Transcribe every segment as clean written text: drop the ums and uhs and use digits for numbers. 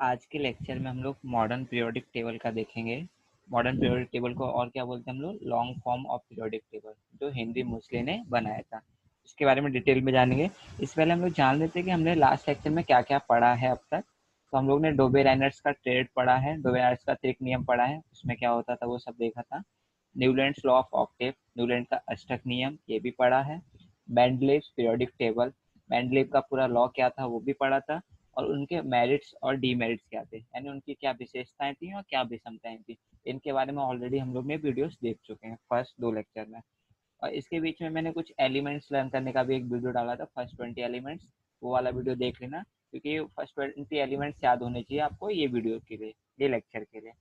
आज के लेक्चर में हम लोग मॉडर्न पीरियोडिक टेबल का देखेंगे। मॉडर्न पीरियोडिक टेबल को और क्या बोलते हैं हम लोग, long form of periodic table, जो हेनरी मोसले ने बनाया था। इसके बारे में डिटेल में जानेंगे। इससे पहले हम लोग जान लेते हैं कि हमने लास्ट लेक्चर में क्या क्या पढ़ा है अब तक। तो हम लोग ने डोबे-राइनर्स का ट्रेड पढ़ा है, डोबे-राइनर्स का त्रिक नियम पढ़ा है, उसमें क्या होता था वो सब देखा था। Newlands law of octave, Newland का अष्टक नियम, ये भी पढ़ा है। मेंडलीव्स पीरियोडिक टेबल, मेंडलीव का पूरा लॉ क्या था वो भी पढ़ा था। और उनके मेरिट्स और डीमेरिट्स क्या थे, यानी उनकी क्या विशेषताएं थी और क्या विषमताएं थी, इनके बारे में ऑलरेडी हम लोग ने वीडियोस देख चुके हैं फर्स्ट 2 लेक्चर में। और इसके बीच में मैंने कुछ एलिमेंट्स लर्न करने का भी एक वीडियो डाला था, फर्स्ट 20 एलिमेंट्स, वो वाला वीडियो देख लेना, क्योंकि फर्स्ट 20 एलिमेंट्स याद होने चाहिए आपको ये वीडियो के लिए, ये लेक्चर के लिए।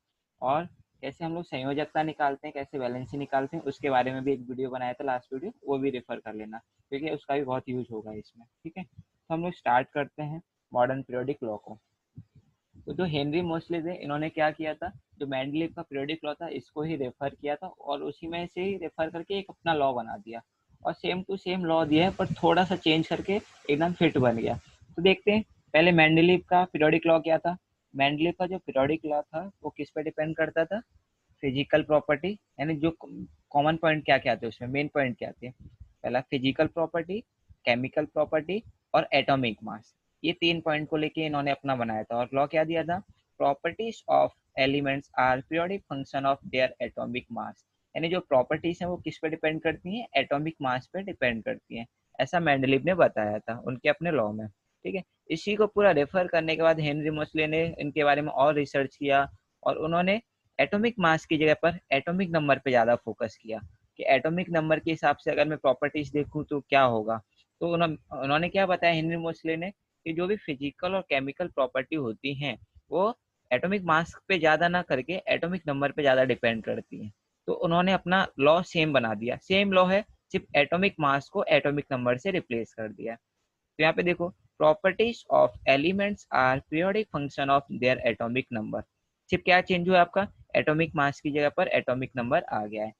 और कैसे हम लोग संयोजकता निकालते हैं, कैसे वैलेंसी निकालते हैं, उसके बारे में भी एक वीडियो बनाया था लास्ट वीडियो, वो भी रेफर कर लेना, क्योंकि उसका भी बहुत यूज होगा इसमें। ठीक है, तो हम लोग स्टार्ट करते हैं मॉडर्न पीरियोडिक लॉ को। तो जो हेनरी मोसले थे, इन्होंने क्या किया था, जो मेंडलीव का पीरियोडिक लॉ था इसको ही रेफर किया था और उसी में से ही रेफर करके एक अपना लॉ बना दिया, और सेम टू सेम लॉ दिया है पर थोड़ा सा चेंज करके एकदम फिट बन गया। तो देखते हैं पहले मेंडलीव का पीरियोडिक लॉ क्या था। मेंडलीव का जो पीरियोडिक लॉ था वो किस पे डिपेंड करता था, फिजिकल प्रॉपर्टी, यानी जो कॉमन पॉइंट क्या क्या थे उसमें, मेन पॉइंट क्या थे, पहला फिजिकल प्रॉपर्टी, केमिकल प्रॉपर्टी और एटॉमिक मास। ये 3 पॉइंट को लेके इन्होंने अपना बनाया था। और लॉ क्या दिया था, properties of elements are periodic function of their atomic mass, यानी जो प्रॉपर्टीज हैं वो किस पे डिपेंड करती हैं, एटॉमिक मास पे डिपेंड करती हैं। ऐसा मेंडलीव ने बताया था उनके अपने लॉ में। ठीक है, इसी को पूरा रेफर करने के बाद हेनरी मोसले ने इनके बारे में और रिसर्च किया, और उन्होंने एटॉमिक मास की जगह पर एटॉमिक नंबर पे ज़्यादा फोकस किया, कि एटॉमिक नंबर के हिसाब से अगर मैं प्रॉपर्टीज देखूं तो क्या होगा। तो उन्होंने क्या बताया हेनरी मोसले ने, कि जो भी फिजिकल और केमिकल प्रॉपर्टी होती हैं वो एटॉमिक मास पे ज़्यादा ना करके एटॉमिक नंबर पे ज़्यादा डिपेंड करती हैं। तो उन्होंने अपना लॉ सेम बना दिया, सेम लॉ है, सिर्फ एटॉमिक मास को एटॉमिक नंबर से रिप्लेस कर दिया। तो यहाँ पे देखो, properties of elements are periodic function of their atomic number. सिर्फ क्या चेंज हुआ आपका, एटॉमिक मास की जगह पर एटॉमिक नंबर आ गया है।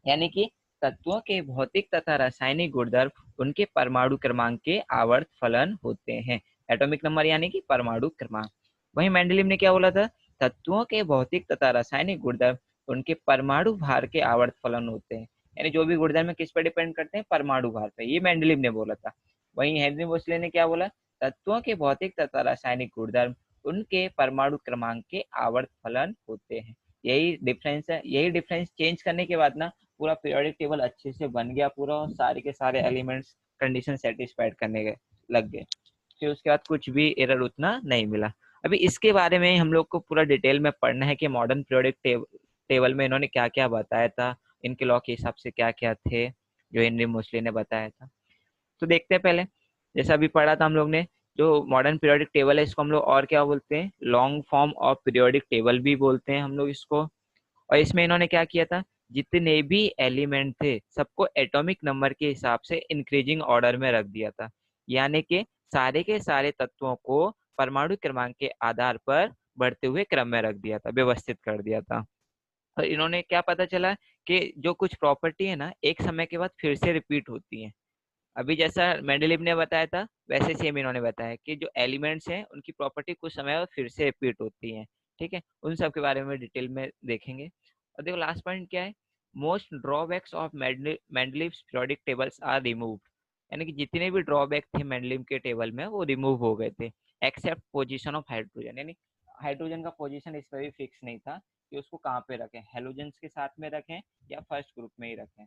यानी कि तत्वों के भौतिक तथा रासायनिक गुणधर्म उनके परमाणु क्रमांक के आवर्त फलन होते हैं। एटॉमिक नंबर यानी कि परमाणु क्रमांक। वहीं मेंडलीव ने क्या बोला था, तत्वों के भौतिक तथा रासायनिक गुणधर्म उनके परमाणु भार के आवर्त फलन होते हैं। यानी जो भी गुणधर्म किस पर डिपेंड करते हैं, परमाणु भार पे, ये मेंडलीव ने बोला था। वहीं हेनरी मोसले ने क्या बोला, तत्वों के भौतिक तथा रासायनिक गुणधर्म उनके परमाणु क्रमांक के आवर्त फलन होते हैं। यही डिफरेंस है। यही डिफरेंस चेंज करने के बाद ना पूरा पीरियोडिक टेबल अच्छे से बन गया पूरा, और सारे के सारे एलिमेंट्स कंडीशन सेटिस्फाइड करने गए लग गए। फिर उसके बाद कुछ भी एरर उतना नहीं मिला। अभी इसके बारे में हम लोग को पूरा डिटेल में पढ़ना है कि मॉडर्न पीरियोडिक टेबल में इन्होंने क्या क्या बताया था, इनके लॉ के हिसाब से क्या क्या थे जो हेनरी मोसले ने बताया था। तो देखते हैं पहले, जैसा अभी पढ़ा था हम लोग ने, जो मॉडर्न पीरियोडिक टेबल है इसको हम लोग और क्या बोलते हैं, long form of periodic table भी बोलते हैं हम लोग इसको। और इसमें इन्होंने क्या किया था, जितने भी एलिमेंट थे सबको एटॉमिक नंबर के हिसाब से इंक्रीजिंग ऑर्डर में रख दिया था, यानी कि सारे के सारे तत्वों को परमाणु क्रमांक के आधार पर बढ़ते हुए क्रम में रख दिया था, व्यवस्थित कर दिया था। और इन्होंने क्या पता चला, कि जो कुछ प्रॉपर्टी है ना एक समय के बाद फिर से रिपीट होती है। अभी जैसा मेंडलीव ने बताया था वैसे सेम इन्होंने बताया, कि जो एलिमेंट्स हैं उनकी प्रॉपर्टी कुछ समय बाद फिर से रिपीट होती है। ठीक है, उन सब के बारे में डिटेल में देखेंगे। और देखो लास्ट पॉइंट क्या है, most drawbacks of Mendeleev's periodic tables are removed, यानी कि जितने भी ड्रॉबैक थे मेंडलीव के टेबल में वो रिमूव हो गए थे, एक्सेप्ट पोजीशन ऑफ हाइड्रोजन, यानी हाइड्रोजन का पोजीशन इस पर भी फिक्स नहीं था कि उसको कहाँ पे रखें, हेलोजेंस के साथ में रखें या फर्स्ट ग्रुप में ही रखें।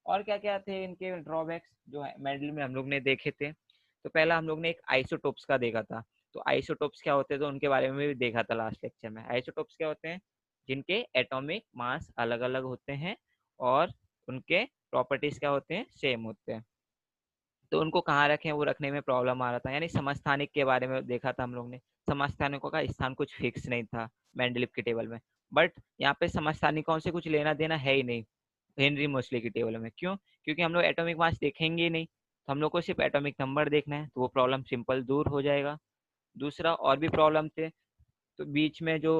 और क्या क्या थे इनके ड्रॉबैक्स जो है मेडल में हम लोग ने देखे थे। तो पहला हम लोग ने एक आइसोटोप्स का देखा था। तो आइसोटोप्स क्या होते हैं, तो उनके बारे में भी देखा था लास्ट लेक्चर में। आइसोटोप्स क्या होते हैं, जिनके एटॉमिक मास अलग अलग होते हैं और उनके प्रॉपर्टीज क्या होते हैं, सेम होते हैं। तो उनको कहाँ रखें वो रखने में प्रॉब्लम आ रहा था। यानी समस्थानिक के बारे में देखा था हम लोग ने, समस्थानिकों का स्थान कुछ फिक्स नहीं था मेंडलीव के टेबल में। बट यहाँ पे समस्थानिकों से कुछ लेना देना है ही नहीं हेनरी मोसले की टेबल में। क्यों, क्योंकि हम लोग एटॉमिक मास देखेंगे ही नहीं, तो हम लोग को सिर्फ एटॉमिक नंबर देखना है, तो वो प्रॉब्लम सिंपल दूर हो जाएगा। दूसरा और भी प्रॉब्लम थे, तो बीच में जो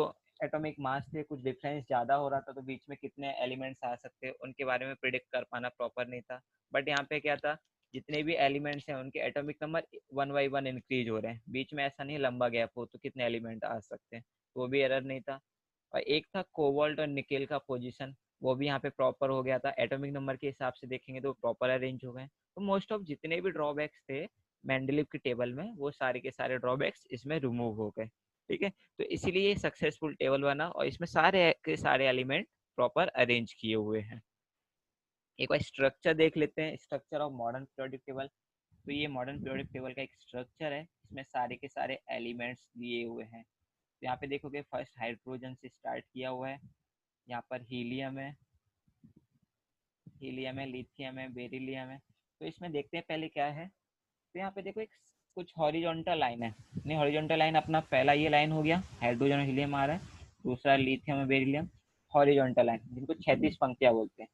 एटॉमिक मास थे कुछ डिफरेंस ज़्यादा हो रहा था, तो बीच में कितने एलिमेंट्स आ सकते हैं उनके बारे में प्रिडिक्ट कर पाना प्रॉपर नहीं था। बट यहाँ पे क्या था, जितने भी एलिमेंट्स हैं उनके एटॉमिक नंबर 1 by 1 इंक्रीज हो रहे हैं, बीच में ऐसा नहीं लंबा गैप हो तो कितने एलिमेंट आ सकते हैं, वो भी एरर नहीं था। और एक था कोबाल्ट और निकेल का पोजीशन, वो भी यहाँ पे प्रॉपर हो गया था, एटॉमिक नंबर के हिसाब से देखेंगे तो प्रॉपर अरेंज हो गए। तो मोस्ट ऑफ जितने भी ड्रॉबैक्स थे मेंडलीव की टेबल में, वो सारे के सारे ड्रॉबैक्स इसमें रिमूव हो गए। ठीक है, तो इसीलिए सक्सेसफुल टेबल बना और इसमें सारे के सारे एलिमेंट प्रॉपर अरेंज किए हुए हैं। एक बार स्ट्रक्चर देख लेते हैं, structure of modern periodic table. तो ये मॉडर्न पीरियोडिक टेबल का एक स्ट्रक्चर है, इसमें सारे के सारे एलिमेंट्स दिए हुए हैं। तो यहाँ पे देखोगे फर्स्ट हाइड्रोजन से स्टार्ट किया हुआ है, यहाँ पर हीलियम है, लिथियम है, बेरिलियम है। तो इसमें देखते हैं पहले क्या है। तो यहाँ पे देखो एक कुछ हॉरिजॉन्टल लाइन है, नहीं हॉरिजॉन्टल लाइन अपना पहला ये लाइन हो गया, हाइड्रोजन और हीलियम आ रहा है, दूसरा लिथियम और बेरिलियम। हॉरिजॉन्टल लाइन जिनको क्षैतिज पंक्तियां बोलते हैं।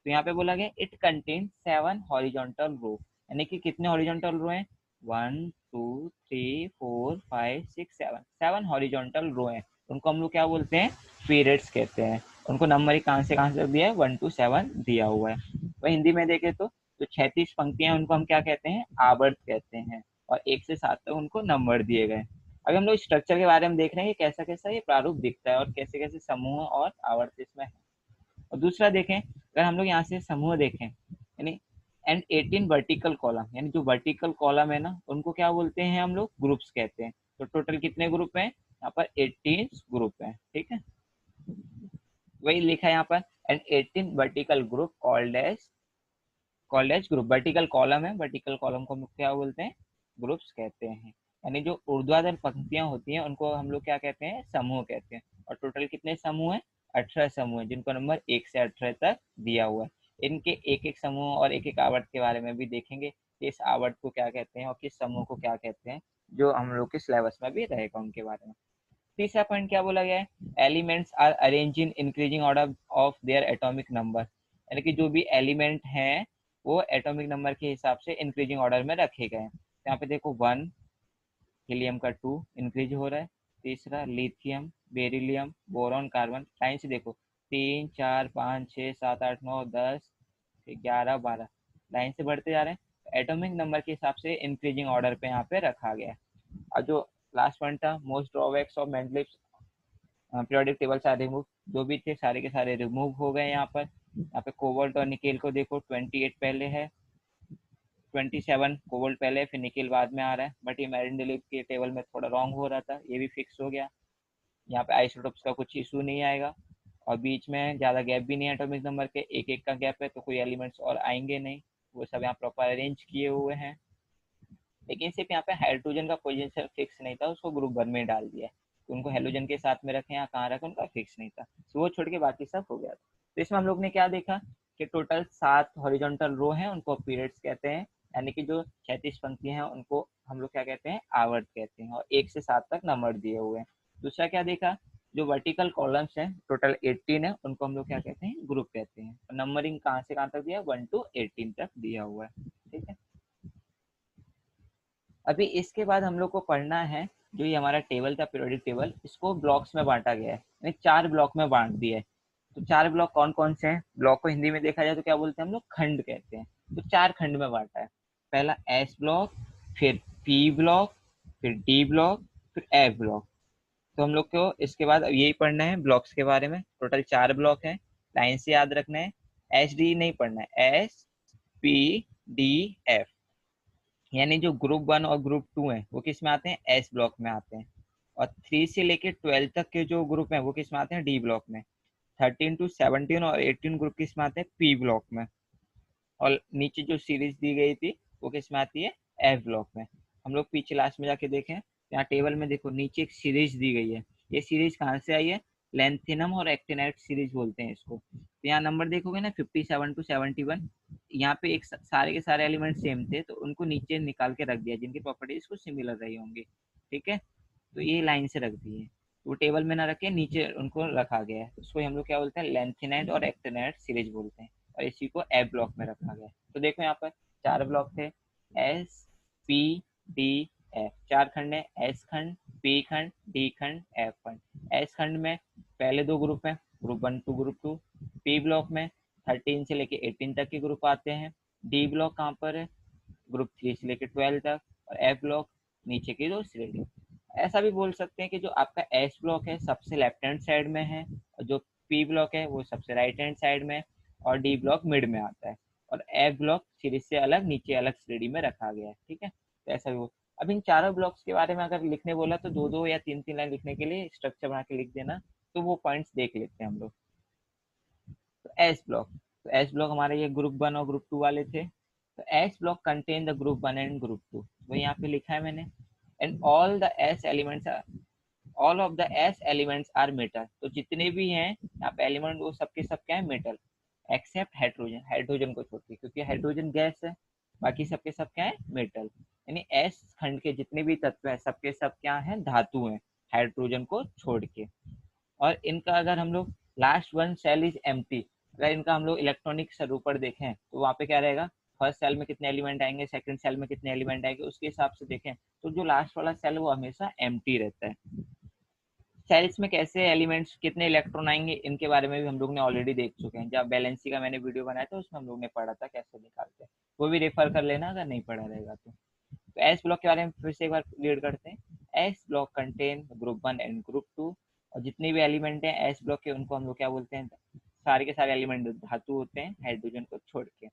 तो यहाँ पे बोला गया इट कंटेन 7 हॉरिजॉन्टल रो, यानी कि कितने हॉरिजॉन्टल रो हैं, 1 2 3 4 5 6 7, 7 हॉरिजॉन्टल रो हैं। उनको हम लोग क्या बोलते हैं, पीरियड्स कहते हैं। उनको नंबर कहाँ से दिया है, 1 to 7 दिया हुआ है। वही हिंदी में देखे तो 36 पंक्तियां उनको हम क्या कहते हैं, आवर्त कहते हैं, और 1 से 7 तक उनको नंबर दिए गए। अभी हम लोग स्ट्रक्चर के बारे में देख रहे हैं कि कैसा कैसा ये प्रारूप दिखता है और कैसे कैसे समूह और आवर्त इसमें है। और दूसरा देखें, अगर हम लोग यहाँ से समूह देखें, यानी एंड 18 वर्टिकल कॉलम, यानी जो वर्टिकल कॉलम है ना उनको क्या बोलते हैं हम लोग, ग्रुप्स कहते हैं। तो टोटल कितने ग्रुप हैं यहाँ पर, 18 ग्रुप हैं। ठीक है, वही लिखा है यहाँ पर, and 18 vertical group called age group. Vertical column है, वर्टिकल कॉलम को हम लोग क्या बोलते हैं, ग्रुप्स कहते हैं। यानी जो ऊर्ध्वाधर पंक्तियां होती हैं उनको हम लोग क्या कहते हैं, समूह कहते हैं। और टोटल कितने समूह हैं, 18 समूह हैं, जिनको नंबर 1 से 18 तक दिया हुआ है। इनके एक एक समूह और एक एक आवर्त के बारे में भी देखेंगे कि इस आवर्त को क्या कहते हैं और किस समूह को क्या कहते हैं, जो हम लोग के सिलेबस में भी रहेगा उनके बारे में। तीसरा पॉइंट क्या बोला गया है, elements are arrange in increasing order of their atomic number, यानी कि जो भी एलिमेंट हैं वो एटॉमिक नंबर के हिसाब से इंक्रीजिंग ऑर्डर में रखे गए हैं। यहाँ पे देखो 1, हीलियम का 2 इंक्रीज हो रहा है, तीसरा lithium, beryllium, boron, carbon, line से देखो 3 4 5 6 7 8 9 10 11 12, लाइन से बढ़ते जा रहे हैं। एटॉमिक नंबर के हिसाब से इंक्रीजिंग ऑर्डर पे यहाँ पे रखा गया है। और जो लास्ट पॉइंट था, most drawbacks of Mendeleev's periodic table सारे रिमूव, जो भी थे सारे के सारे रिमूव हो गए। यहाँ पे कोबाल्ट और निकेल को देखो 28 पहले है, 27 कोबाल्ट पहले, फिर निकेल बाद में आ रहा है। बट ये मेंडलीव के टेबल में थोड़ा रॉन्ग हो रहा था, ये भी फिक्स हो गया। यहाँ पे आइसोटोप्स का कुछ इशू नहीं आएगा, और बीच में ज़्यादा गैप भी नहीं है एटॉमिक नंबर के, एक एक का गैप है, तो कोई एलिमेंट्स और आएंगे नहीं, वो सब यहाँ प्रॉपर अरेंज किए हुए हैं। लेकिन सिर्फ यहाँ पे हाइड्रोजन का पोजीशन फिक्स नहीं था, उसको ग्रुप वन में डाल दिया है। तो उनको हेलोजन के साथ में रखें या कहाँ रखें उनका फिक्स नहीं था, तो वो छोड़ के बाकी सब हो गया था। तो इसमें हम लोग ने क्या देखा कि टोटल 7 हॉरिजॉन्टल रो हैं, उनको पीरियड्स कहते हैं, यानी कि जो 36 पंक्तियां हैं उनको हम लोग क्या कहते हैं, आवर्त कहते हैं, और 1 से 7 तक नंबर दिए हुए हैं। दूसरा क्या देखा, जो वर्टिकल कॉलम्स हैं टोटल 18 है, उनको हम लोग क्या कहते हैं, ग्रुप कहते हैं। नंबरिंग कहाँ से कहाँ तक दिया है, 1 to 18 तक दिया हुआ है। ठीक है, अभी इसके बाद हम लोग को पढ़ना है, जो ये हमारा टेबल था पीरियोडिक टेबल, इसको ब्लॉक्स में बांटा गया है, यानी 4 ब्लॉक में बांट दिया है। तो 4 ब्लॉक कौन कौन से हैं, ब्लॉक को हिंदी में देखा जाए तो क्या बोलते हैं हम लोग, खंड कहते हैं। तो 4 खंड में बांटा है, पहला एस ब्लॉक, फिर पी ब्लॉक, फिर डी ब्लॉक, फिर एफ ब्लॉक। तो हम लोग को इसके बाद यही पढ़ना है ब्लॉक्स के बारे में। टोटल 4 ब्लॉक है, लाइन से याद रखना है, एच डी नहीं पढ़ना है, एस पी डी एफ। यानी जो ग्रुप 1 और ग्रुप 2 है वो किस में आते हैं, एस ब्लॉक में आते हैं। और 3 से लेके 12 तक के जो ग्रुप हैं वो किस में आते हैं, डी ब्लॉक में। 13 to 17 और 18 ग्रुप किस में आते हैं, पी ब्लॉक में। और नीचे जो सीरीज दी गई थी वो किस में आती है, एफ ब्लॉक में। हम लोग पीछे लास्ट में जाके देखें, यहाँ टेबल में देखो नीचे एक सीरीज दी गई है, ये सीरीज कहाँ से आई है, लेंथिनम और एक्टिनाइट सीरीज बोलते हैं इसको। तो यहाँ नंबर देखोगे ना 57 to 71, यहाँ पे एक सारे के सारे एलिमेंट सेम थे, तो उनको नीचे निकाल के रख दिया जिनकी प्रॉपर्टीज को सिमिलर रही होंगी। ठीक है, तो ये लाइन से रख दिए, वो टेबल में ना रखे, नीचे उनको रखा गया है, उसको हम लोग क्या बोलते हैं, लेंथिनाइट और एक्टिनाइट सीरीज बोलते हैं, और इसी को एफ ब्लॉक में रखा गया है। तो देखो यहाँ पर 4 ब्लॉक थे, एस पी डी एफ, 4 खंड है, एस खंड, पी खंड, डी खंड, एफ खंड। एस खंड में पहले 2 ग्रुप हैं, group 1 to group 2। P block में 13 से लेके 18 तक के ग्रुप आते हैं। डी ब्लॉक कहाँ पर है, ग्रुप 3 से लेके 12 तक, और एफ ब्लॉक नीचे की दो श्रेणी। ऐसा भी बोल सकते हैं कि जो आपका एस ब्लॉक है सबसे लेफ्ट हैंड साइड में है, और जो पी ब्लॉक है वो सबसे राइट हैंड साइड में, और डी ब्लॉक मिड में आता है, और एफ ब्लॉक सीरीज से अलग नीचे अलग श्रेणी में रखा गया है। ठीक है, तो ऐसा भी अब इन चारों ब्लॉक्स के बारे में अगर लिखने बोला तो दो दो या तीन तीन लाइन लिखने के लिए स्ट्रक्चर बना के लिख देना, तो वो पॉइंट्स देख लेते हैं हम लोग। तो एस ब्लॉक हमारे ये ग्रुप 1 और ग्रुप 2 वाले थे। तो S block contain the group 1 and group 2, वो यहाँ पे लिखा है मैंने। And all the S elements all of the S elements are metal, तो जितने भी हैं यहाँ पे एलिमेंट वो सबके सब क्या है, मेटल, एक्सेप्ट हाइड्रोजन, हाइड्रोजन को छोड़ के, क्योंकि हाइड्रोजन गैस है, बाकी सबके सब क्या है, मेटल। यानी एस खंड के जितने भी तत्व हैं सबके सब क्या है, धातु हैं, हाइड्रोजन को छोड़ के। और इनका अगर हम लोग last one cell is empty, अगर इनका हम लोग इलेक्ट्रॉनिक स्वरूप देखें तो वहाँ पे क्या रहेगा, फर्स्ट सेल में कितने एलिमेंट आएंगे, सेकंड सेल में कितने एलिमेंट आएंगे, उसके हिसाब से देखें तो जो लास्ट वाला सेल वो हमेशा एम्प्टी रहता है। सेल्स में कैसे एलिमेंट्स कितने इलेक्ट्रॉन आएंगे इनके बारे में भी हम लोग ने ऑलरेडी देख चुके हैं, जब बैलेंसी का मैंने वीडियो बनाया था उसमें हम लोग ने पढ़ा था कैसे निकालते हैं, वो भी रेफर कर लेना अगर नहीं पढ़ा रहेगा तो। एस ब्लॉक के बारे में फिर से एक बार रीड करते हैं। S block contain group 1 and group 2, और जितने भी एलिमेंट हैं एस ब्लॉक के उनको हम लोग क्या बोलते हैं, सारे के सारे एलिमेंट धातु होते हैं हाइड्रोजन को छोड़ के।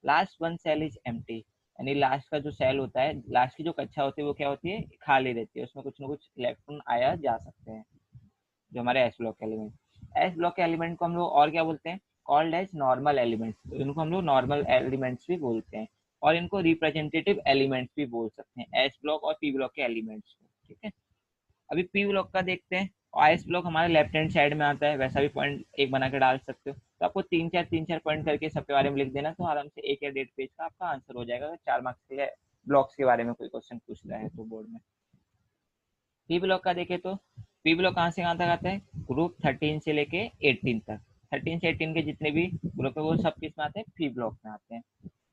Last one cell is empty, यानी लास्ट का जो सेल होता है, लास्ट की जो कक्षा होती है वो क्या होती है, खाली रहती है, उसमें कुछ ना कुछ इलेक्ट्रॉन आया जा सकते हैं, जो हमारे एस ब्लॉक के एलिमेंट। एस ब्लॉक के एलिमेंट को हम लोग और क्या बोलते हैं, कॉल्ड एज नॉर्मल एलिमेंट्स, तो इनको हम लोग नॉर्मल एलिमेंट्स भी बोलते हैं, और इनको रिप्रेजेंटेटिव एलिमेंट्स भी बोल सकते हैं, एस ब्लॉक और पी ब्लॉक के एलिमेंट्स को। ठीक है, अभी पी ब्लॉक का देखते हैं। और एस ब्लॉक हमारे लेफ्ट हैंड साइड में आता है, वैसा भी पॉइंट एक बना के डाल सकते हो, तो आपको तीन चार पॉइंट करके सबके बारे में लिख देना, तो आराम से एक या डेढ़ पेज का आपका आंसर हो जाएगा, अगर 4 मार्क्स के लिए ब्लॉक्स के बारे में कोई क्वेश्चन पूछ रहा है तो बोर्ड में। पी ब्लॉक का देखे तो पी ब्लॉक कहाँ से कहाँ तक आता है, ग्रुप 13 से लेके 18 तक, 13 से 18 के जितने भी ग्रुप है वो सब किस में आते हैं, पी ब्लॉक में आते हैं।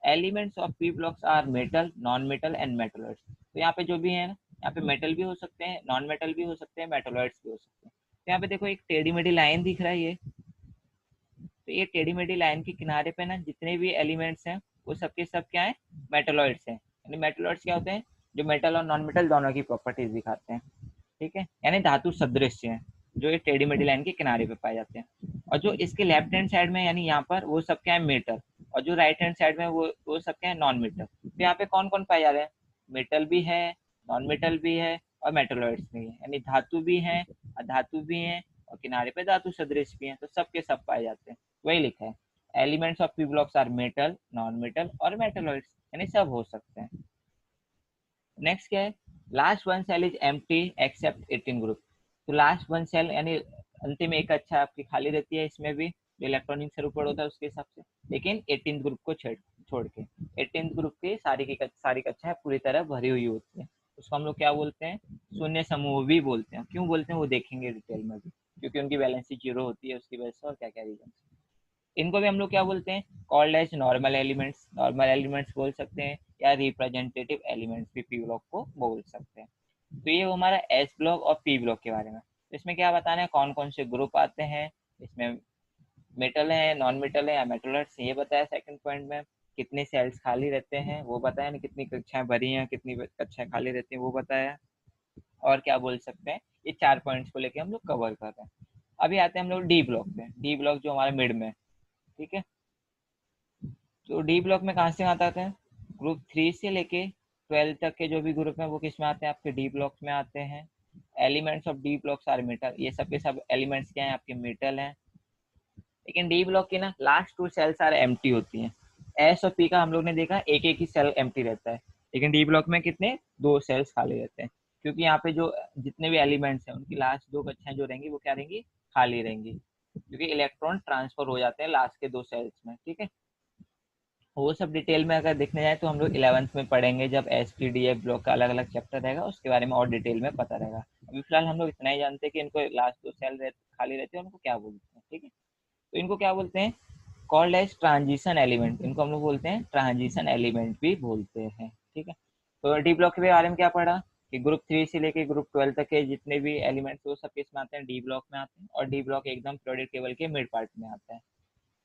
Elements of P blocks are metal, non metal and metalloids, तो यहाँ पे जो भी है ना, यहाँ पे मेटल भी हो सकते हैं, नॉन मेटल भी हो सकते हैं, मेटलॉइड्स भी हो सकते हैं। तो यहाँ पे देखो एक टेढ़ी मेढ़ी लाइन दिख रहा है ये, तो ये टेढ़ी मेढ़ी लाइन के किनारे पे ना जितने भी एलिमेंट्स हैं वो सबके सब क्या है, मेटलॉइड्स हैं। यानी मेटलॉइड्स क्या होते हैं, जो मेटल और नॉन मेटल दोनों की प्रॉपर्टीज दिखाते हैं। ठीक है, यानी धातु सदृश हैं, जो ये टेढ़ी मेढ़ी लाइन के किनारे पे पाए जाते हैं। और जो इसके लेफ्ट हैंड साइड में यानी यहाँ पर वो सब क्या है, मेटल, और जो राइट हैंड साइड में वो सब क्या है, नॉन मेटल। तो यहाँ पे कौन कौन पाए जा रहे हैं, मेटल भी है, नॉन मेटल भी है, और मेटलॉइड्स भी है, यानी धातु भी है, अधातु भी है, और किनारे पे धातु सदृश भी है, तो सब के सब पाए जाते हैं। वही लिखा है, elements of P blocks are metal, non metal और मेटलॉइड्स, यानी सब हो सकते हैं। नेक्स्ट क्या है, last one cell is empty except 18 group, तो लास्ट वन सेल यानी अंतिम एक कक्षा आपकी खाली रहती है, इसमें भी जो इलेक्ट्रॉनिक स्वरूप होता है उसके हिसाब से, लेकिन 18 ग्रुप को छोड़ के 18 ग्रुप की सारी कक्षा पूरी तरह भरी हुई होती है, उसको हम लोग क्या बोलते हैं, शून्य समूह भी बोलते हैं। क्यों बोलते हैं वो देखेंगे डिटेल में भी, क्योंकि उनकी वैलेंसी जीरो होती है उसकी वजह से, और क्या क्या रीजन। इनको भी हम लोग क्या बोलते हैं, called as normal elements, normal elements बोल सकते हैं, या रिप्रेजेंटेटिव एलिमेंट्स भी पी ब्लॉक को बोल सकते हैं। तो ये हमारा एस ब्लॉक और पी ब्लॉक के बारे में। तो इसमें क्या बताना है, कौन कौन से ग्रुप आते हैं इसमें, मेटल है, नॉन मेटल है या मेटलर्स, ये बताया। सेकंड पॉइंट में कितने सेल्स खाली रहते हैं वो बताया, नहीं कितनी कक्षाएं भरी हैं, कितनी कक्षाएं खाली रहती हैं वो बताया। और क्या बोल सकते हैं, ये 4 पॉइंट्स को लेके हम लोग कवर कर रहे हैं। अभी आते हैं हम लोग डी ब्लॉक पे, डी ब्लॉक जो हमारे मिड में। ठीक है, तो डी ब्लॉक में कहाँ से आता है, ग्रुप 3 से लेके 12 तक के जो भी ग्रुप हैं वो किस में आते हैं, आपके डी ब्लॉक्स में आते हैं। Elements of D blocks are metal, ये सब के सब एलिमेंट्स क्या हैं, आपके मेटल हैं। लेकिन डी ब्लॉक की ना लास्ट 2 सेल्स आर एम्प्टी होती हैं। एस और पी का हम लोग ने देखा एक एक ही सेल एम्प्टी रहता है, लेकिन डी ब्लॉक में कितने, 2 सेल्स खाली रहते हैं, क्योंकि यहाँ पे जो जितने भी एलिमेंट्स हैं उनकी लास्ट 2 कक्षाएं जो रहेंगी वो क्या रहेंगी, खाली रहेंगी, क्योंकि इलेक्ट्रॉन ट्रांसफर हो जाते हैं लास्ट के 2 सेल्स में। ठीक है, वो सब डिटेल में अगर देखने जाए तो हम लोग 11th में पढ़ेंगे, जब S P D F block का अलग अलग चैप्टर रहेगा उसके बारे में और डिटेल में पता रहेगा। अभी फिलहाल हम लोग इतना ही जानते हैं कि इनको लास्ट 2 सेल खाली रहते हैं, उनको क्या बोलते हैं। ठीक है, तो इनको क्या बोलते हैं, कॉल्ड एज ट्रांजिशन एलिमेंट, इनको हम लोग बोलते हैं ट्रांजिशन एलिमेंट भी बोलते हैं। ठीक है, तो डी ब्लॉक के बारे में क्या पढ़ा, कि ग्रुप 3 से लेके ग्रुप 12 तक के जितने भी एलिमेंट्स वो सब किस में आते हैं, डी ब्लॉक में आते हैं, और डी ब्लॉक एकदम पीरियोडिक टेबल के मिड पार्ट में आता है।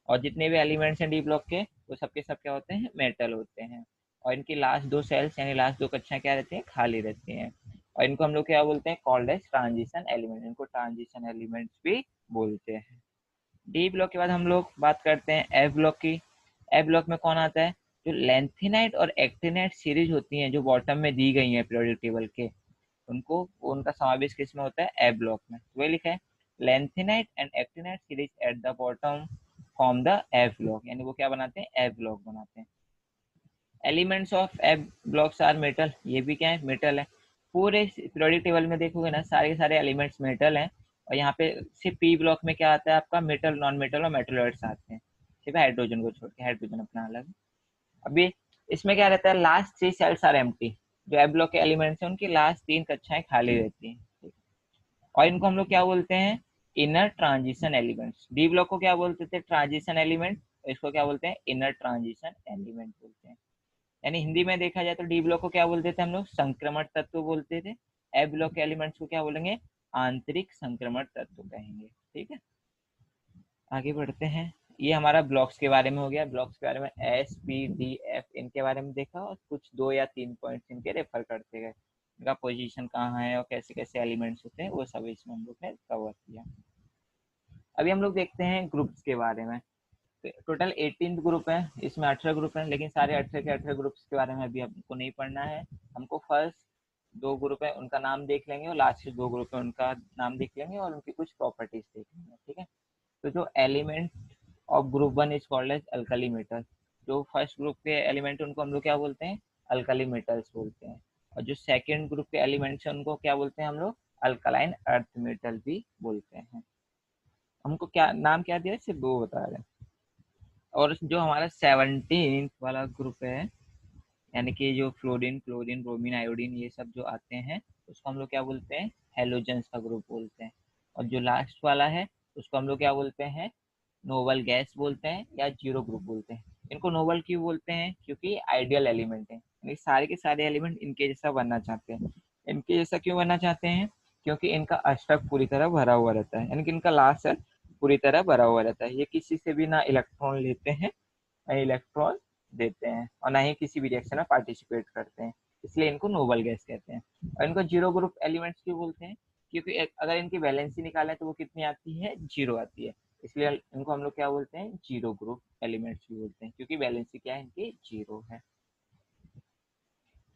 और जितने भी एलिमेंट्स हैं डी ब्लॉक के वो सबके सब क्या होते हैं, मेटल होते हैं। और इनकी लास्ट दो सेल्स यानी लास्ट दो कक्षाएं क्या रहती हैं, खाली रहती हैं। और इनको हम लोग क्या बोलते हैं, कॉल्ड एज ट्रांजिशन एलिमेंट, इनको ट्रांजिशन एलिमेंट्स भी बोलते हैं। डी ब्लॉक के बाद हम लोग बात करते हैं एफ ब्लॉक की। एफ ब्लॉक में कौन आता है, जो लेंथेनाइट और एक्टिनाइट सीरीज होती हैं जो बॉटम में दी गई हैं पीरियोडिक टेबल के, उनको उनका समावेश किस में होता है, एफ ब्लॉक में। वही लिखा है, lanthanide and actinide series at the bottom form the F block, यानी वो क्या बनाते हैं, एफ ब्लॉक बनाते हैं। Elements of F blocks are metal, ये भी क्या है, मेटल है। पूरे पीरियोडिक टेबल में देखोगे ना, सारे के सारे एलिमेंट्स मेटल हैं। और यहाँ पे सिर्फ पी ब्लॉक में क्या आता है आपका, मेटल, नॉन मेटल और मेटलॉइड्स आते हैं, सिर्फ हाइड्रोजन को छोड़ के, हाइड्रोजन अपना अलग। अभी इसमें क्या रहता है, last three cells are empty, जो एफ ब्लॉक के एलिमेंट्स हैं उनकी लास्ट तीन कक्षाएं खाली रहती हैं। और इनको हम लोग क्या बोलते हैं, inner transition elements. D block को क्या बोलते थे, ट्रांजिशन एलिमेंट, इसको क्या बोलते हैं, इनर ट्रांजिशन एलिमेंट बोलते हैं। यानी हिंदी में देखा जाए तो डी ब्लॉक को क्या बोलते थे हम लोग, संक्रमण तत्व बोलते थे। एफ ब्लॉक के एलिमेंट्स को क्या बोलेंगे, आंतरिक संक्रमण तत्व कहेंगे। ठीक है, आगे बढ़ते हैं। ये हमारा ब्लॉक्स के बारे में हो गया। ब्लॉक्स के बारे में एस पी डी एफ इनके बारे में देखा, और कुछ 2 या 3 पॉइंट्स इनके रेफर करते गए, इनका पोजीशन कहाँ है और कैसे कैसे एलिमेंट्स होते हैं, वो सब इसमें हम लोग ने कवर किया। अभी हम लोग देखते हैं ग्रुप्स के बारे में। टोटल 18 ग्रुप है, इसमें 18 ग्रुप हैं, लेकिन सारे 18 के 18 ग्रुप्स के बारे में अभी हमको नहीं पढ़ना है। हमको फर्स्ट 2 ग्रुप है उनका नाम देख लेंगे, और लास्ट के 2 ग्रुप है उनका नाम देख लेंगे, और उनकी कुछ प्रॉपर्टीज देख लेंगे। ठीक है, तो जो element of group 1 is called as alkali metal, जो फर्स्ट ग्रुप के एलिमेंट उनको हम लोग क्या बोलते हैं, अल्कली मेटल्स बोलते हैं। और जो सेकेंड ग्रुप के एलिमेंट्स हैं उनको क्या बोलते हैं हम लोग, अल्कलाइन अर्थ मेटल भी बोलते हैं। हमको क्या नाम क्या दिया, सिर्फ दो बता रहे हैं। और जो हमारा 17 वाला ग्रुप है, यानी कि जो फ्लोरीन, क्लोरीन, ब्रोमीन, आयोडीन, ये सब जो आते हैं, उसको हम लोग क्या बोलते हैं, हेलोजेंस का ग्रुप बोलते हैं। और जो लास्ट वाला है उसको हम लोग क्या बोलते हैं, नोबल गैस बोलते हैं या जीरो ग्रुप बोलते हैं। इनको नोबल क्यों बोलते हैं, क्योंकि आइडियल एलिमेंट है, यानी सारे के सारे एलिमेंट इनके जैसा बनना चाहते हैं। इनके जैसा क्यों बनना चाहते हैं, क्योंकि इनका अष्टक पूरी तरह भरा हुआ रहता है, यानी कि इनका लास्ट सेल पूरी तरह भरा हुआ रहता है। ये किसी से भी ना इलेक्ट्रॉन लेते हैं, ना इलेक्ट्रॉन देते हैं, और ना ही किसी भी रिएक्शन में पार्टिसिपेट करते हैं, इसलिए इनको नोबल गैस कहते हैं। और इनको जीरो ग्रुप एलिमेंट्स क्यों बोलते हैं, क्योंकि अगर इनकी वैलेंसी निकालें तो वो कितनी आती है, जीरो आती है, इसलिए इनको हम लोग क्या बोलते हैं, जीरो ग्रुप एलिमेंट्स भी बोलते हैं, क्योंकि वैलेंसी क्या है, इनकी जीरो है।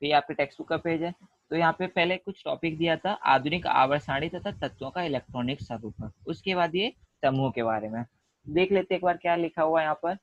तो ये आपके टेक्स्ट बुक का पेज है। तो यहाँ पे पहले कुछ टॉपिक दिया था, आधुनिक आवर्त सारणी तथा तत्वों का इलेक्ट्रॉनिक स्वरूप। उसके बाद ये समूह के बारे में देख लेते एक बार, क्या लिखा हुआ है यहाँ पर।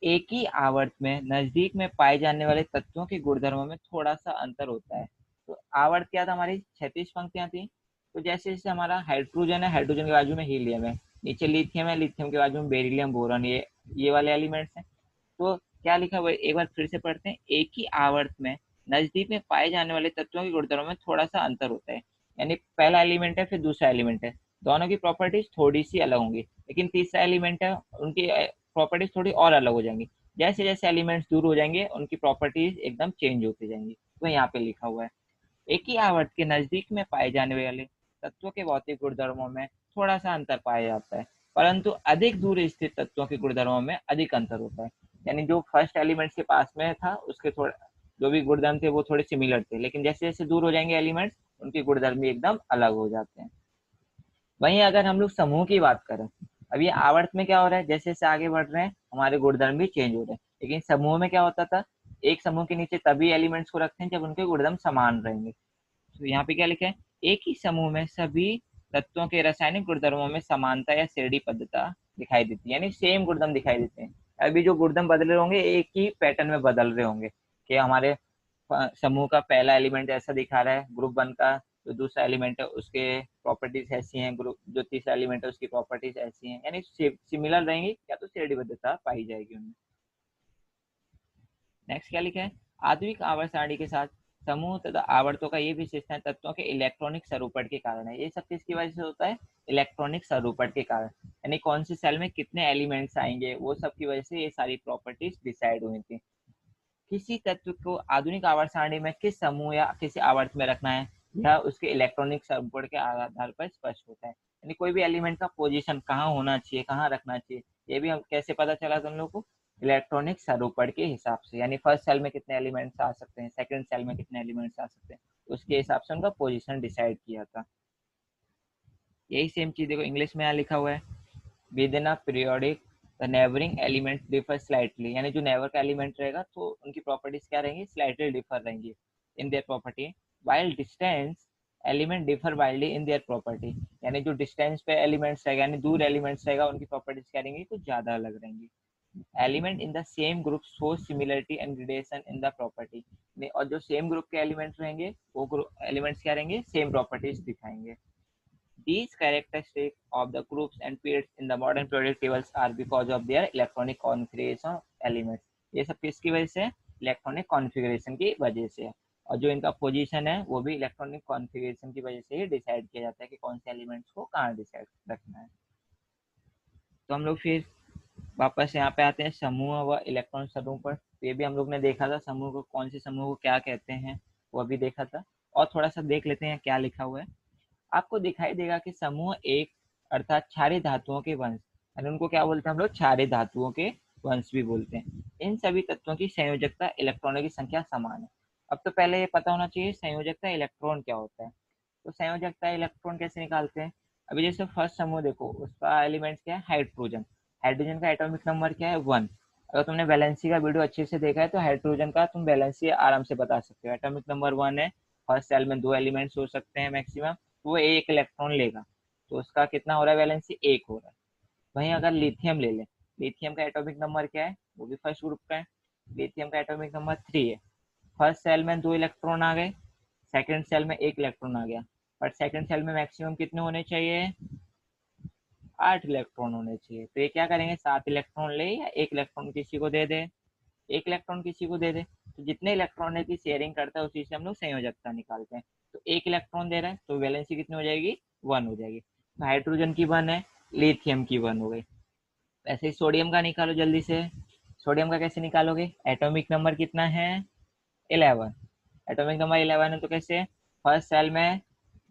एक ही आवर्त में नजदीक में पाए जाने वाले तत्वों के गुणधर्मों में थोड़ा सा अंतर होता है। तो आवर्त क्या था, हमारी 36 पंक्तियां थी। तो जैसे जैसे हमारा हाइड्रोजन है, हाइड्रोजन के बाजू में हीलियम है, नीचे लिथियम है, लिथियम के बाजू में बेरिलियम, बोरॉन, ये वाले एलिमेंट्स हैं। तो क्या लिखा हुआ है, एक बार फिर से पढ़ते हैं। एक ही आवर्त में नजदीक में पाए जाने वाले तत्वों के गुणधर्मों में थोड़ा सा अंतर होता है, यानी पहला एलिमेंट है फिर दूसरा एलिमेंट है, दोनों की प्रॉपर्टीज थोड़ी सी अलग होंगी, लेकिन तीसरा एलिमेंट है, उनकी प्रॉपर्टीज थोड़ी और अलग हो जाएंगी। जैसे जैसे एलिमेंट्स दूर हो जाएंगे उनकी प्रॉपर्टीज एकदम चेंज होती जाएंगी। तो यहाँ पे लिखा हुआ है, एक ही आवर्त के नजदीक में पाए जाने वाले तत्वों के भौतिक गुणधर्मों में थोड़ा सा अंतर पाया जाता है, परंतु अधिक दूर स्थित तत्वों के गुणधर्मों में अधिक अंतर होता है। यानी जो फर्स्ट एलिमेंट्स के पास में था उसके थोड़ा जो भी गुणधर्म थे वो थोड़े सिमिलर थे, लेकिन जैसे जैसे दूर हो जाएंगे एलिमेंट्स, उनके गुणधर्म भी एकदम अलग हो जाते हैं। वहीं अगर हम लोग समूह की बात करें, अब ये आवर्त में क्या हो रहा है, जैसे जैसे आगे बढ़ रहे हैं हमारे गुणधर्म भी चेंज हो रहे हैं, लेकिन समूह में क्या होता था, एक समूह के नीचे तभी एलिमेंट्स को रखते हैं जब उनके गुणधर्म समान रहेंगे। तो यहाँ पे क्या लिखा है, एक ही समूह में सभी तत्वों के रासायनिक गुणधर्मों में समानता या श्रेणीबद्धता दिखाई देती है, यानी सेम गुणधर्म दिखाई देते हैं। अभी जो गुणधर्म बदल रहे होंगे एक ही पैटर्न में बदल रहे होंगे, कि हमारे समूह का पहला एलिमेंट ऐसा दिखा रहा है, ग्रुप 1 का जो दूसरा एलिमेंट है उसके प्रॉपर्टीज ऐसी हैं, ग्रुप जो तीसरा एलिमेंट है उसकी प्रॉपर्टीज ऐसी हैं, यानी सिमिलर रहेंगी या तो श्रेणीबद्धता पाई जाएगी उनमें। नेक्स्ट क्या लिखा है, आधुनिक आवर्त सारणी के साथ समूह तथा आवर्तों का ये विशेषता तत्वों के इलेक्ट्रॉनिक स्वरूपट के कारण है। ये सब किसकी वजह से होता है, इलेक्ट्रॉनिक स्वरूपट के कारण, यानी कौन सी सेल में कितने एलिमेंट्स आएंगे वो सब की वजह से ये सारी प्रॉपर्टीज डिसाइड हुई थी। किसी तत्व को आधुनिक आवर्त सारणी में किस समूह या किसी आवर्त में रखना है, यह उसके इलेक्ट्रॉनिक स्वरूपट के आधार पर स्पष्ट होता है। यानी कोई भी एलिमेंट का पोजीशन कहाँ होना चाहिए, कहाँ रखना चाहिए, ये भी हम कैसे पता चला तुम लोग को, इलेक्ट्रॉनिक स्वरूपण के हिसाब से, यानी फर्स्ट सेल में कितने एलिमेंट्स आ सकते हैं, सेकंड सेल में कितने एलिमेंट्स आ सकते हैं, उसके हिसाब से उनका पोजीशन डिसाइड किया था। यही सेम चीज देखो इंग्लिश में यहाँ लिखा हुआ है, within a periodic the neighbouring element differ slightly, यानी जो नेबर का एलिमेंट रहेगा तो उनकी प्रॉपर्टीज क्या रहेंगी, स्लाइटली डिफर रहेंगी in their property, while distance element differ wildly in their property, यानी जो डिस्टेंस पे एलिमेंट्स रहेगा, यानी दूर एलिमेंट्स रहेगा, उनकी प्रॉपर्टीज क्या रहेंगी, कुछ ज्यादा अलग रहेंगी। Element in the same group show similarity and gradation in the property, और जो सेम ग्रुप के एलिमेंट्स रहेंगे वो एलिमेंट्स क्या रहेंगे, सेम प्रॉपर्टीज दिखाएंगे। These characteristics of the groups and pairs in the modern periodic tables are because of their electronic configuration of elements. ये सब किसकी वजह से, इलेक्ट्रॉनिक कॉन्फ़िगरेशन की वजह से, और जो इनका पोजीशन है वो भी इलेक्ट्रॉनिक कॉन्फ़िगरेशन की वजह से ही डिसाइड किया जाता है कि कौन से एलिमेंट्स को कहाँ डिसाइड रखना है। तो हम लोग फिर वापस यहाँ पे आते हैं समूह व इलेक्ट्रॉन समूह पर। तो ये भी हम लोग ने देखा था, समूह को कौन से समूह को क्या कहते हैं वो भी देखा था, और थोड़ा सा देख लेते हैं क्या लिखा हुआ है। आपको दिखाई देगा कि समूह एक अर्थात क्षारीय धातुओं के वंश, यानी उनको क्या बोलते हैं हम लोग, क्षारीय धातुओं के वंश भी बोलते हैं। इन सभी तत्वों की संयोजकता इलेक्ट्रॉनों की संख्या समान है। अब तो पहले ये पता होना चाहिए संयोजकता इलेक्ट्रॉन क्या होता है। तो संयोजकता इलेक्ट्रॉन कैसे निकालते हैं, अभी जैसे फर्स्ट समूह देखो, उसका एलिमेंट क्या है, हाइड्रोजन। हाइड्रोजन का एटॉमिक नंबर क्या है, 1। अगर तुमने वैलेंसी का वीडियो अच्छे से देखा है तो हाइड्रोजन का तुम वैलेंसी आराम से बता सकते हो, एटॉमिक नंबर 1 है। फर्स्ट सेल में 2 एलिमेंट्स हो सकते हैं मैक्सिमम, वो एक इलेक्ट्रॉन लेगा, तो उसका कितना हो रहा है, वैलेंसी 1 हो रहा है। वहीं अगर लिथियम ले लें, लिथियम का एटॉमिक नंबर क्या है, वो भी फर्स्ट ग्रुप का है, लिथियम का एटॉमिक नंबर 3 है। फर्स्ट सेल में 2 इलेक्ट्रॉन आ गए, सेकंड सेल में 1 इलेक्ट्रॉन आ गया, बट सेकंड सेल में मैक्सिमम कितने होने चाहिए, 8 इलेक्ट्रॉन होने चाहिए। तो ये क्या करेंगे, 7 इलेक्ट्रॉन ले या 1 इलेक्ट्रॉन किसी को दे दे, 1 इलेक्ट्रॉन किसी को दे दे, तो जितने इलेक्ट्रॉन है की शेयरिंग करता है उसी से हम लोग संयोजकता निकालते हैं। तो 1 इलेक्ट्रॉन दे रहा है तो वैलेंसी कितनी हो जाएगी, 1 हो जाएगी। तो हाइड्रोजन की 1 है, लिथियम की 1 हो गई। ऐसे ही सोडियम का निकालो जल्दी से। सोडियम का कैसे निकालोगे, एटॉमिक नंबर कितना है, 11। एटॉमिक नंबर 11 है तो कैसे, फर्स्ट सेल में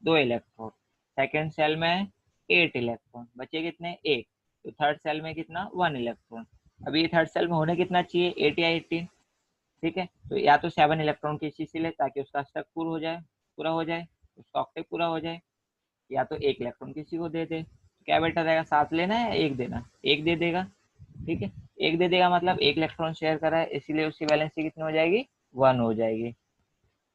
2 इलेक्ट्रॉन, सेकंड सेल में 8 इलेक्ट्रॉन, बचे कितने, 1। तो थर्ड सेल में कितना, 1 इलेक्ट्रॉन। अभी थर्ड सेल में होने कितना चाहिए, 8 या 18। ठीक है, तो या तो 7 इलेक्ट्रॉन किसी से ले ताकि उसका स्टक पूरा हो जाए, उसका ऑक्टेट पूरा हो जाए, या तो 1 इलेक्ट्रॉन किसी को दे दे। तो क्या बेटर रहेगा, 7 लेना है या 1 देना, 1 दे देगा। ठीक है, 1 दे देगा मतलब 1 इलेक्ट्रॉन शेयर करा है, इसीलिए उसकी वैलेंसी कितनी हो जाएगी, 1 हो जाएगी।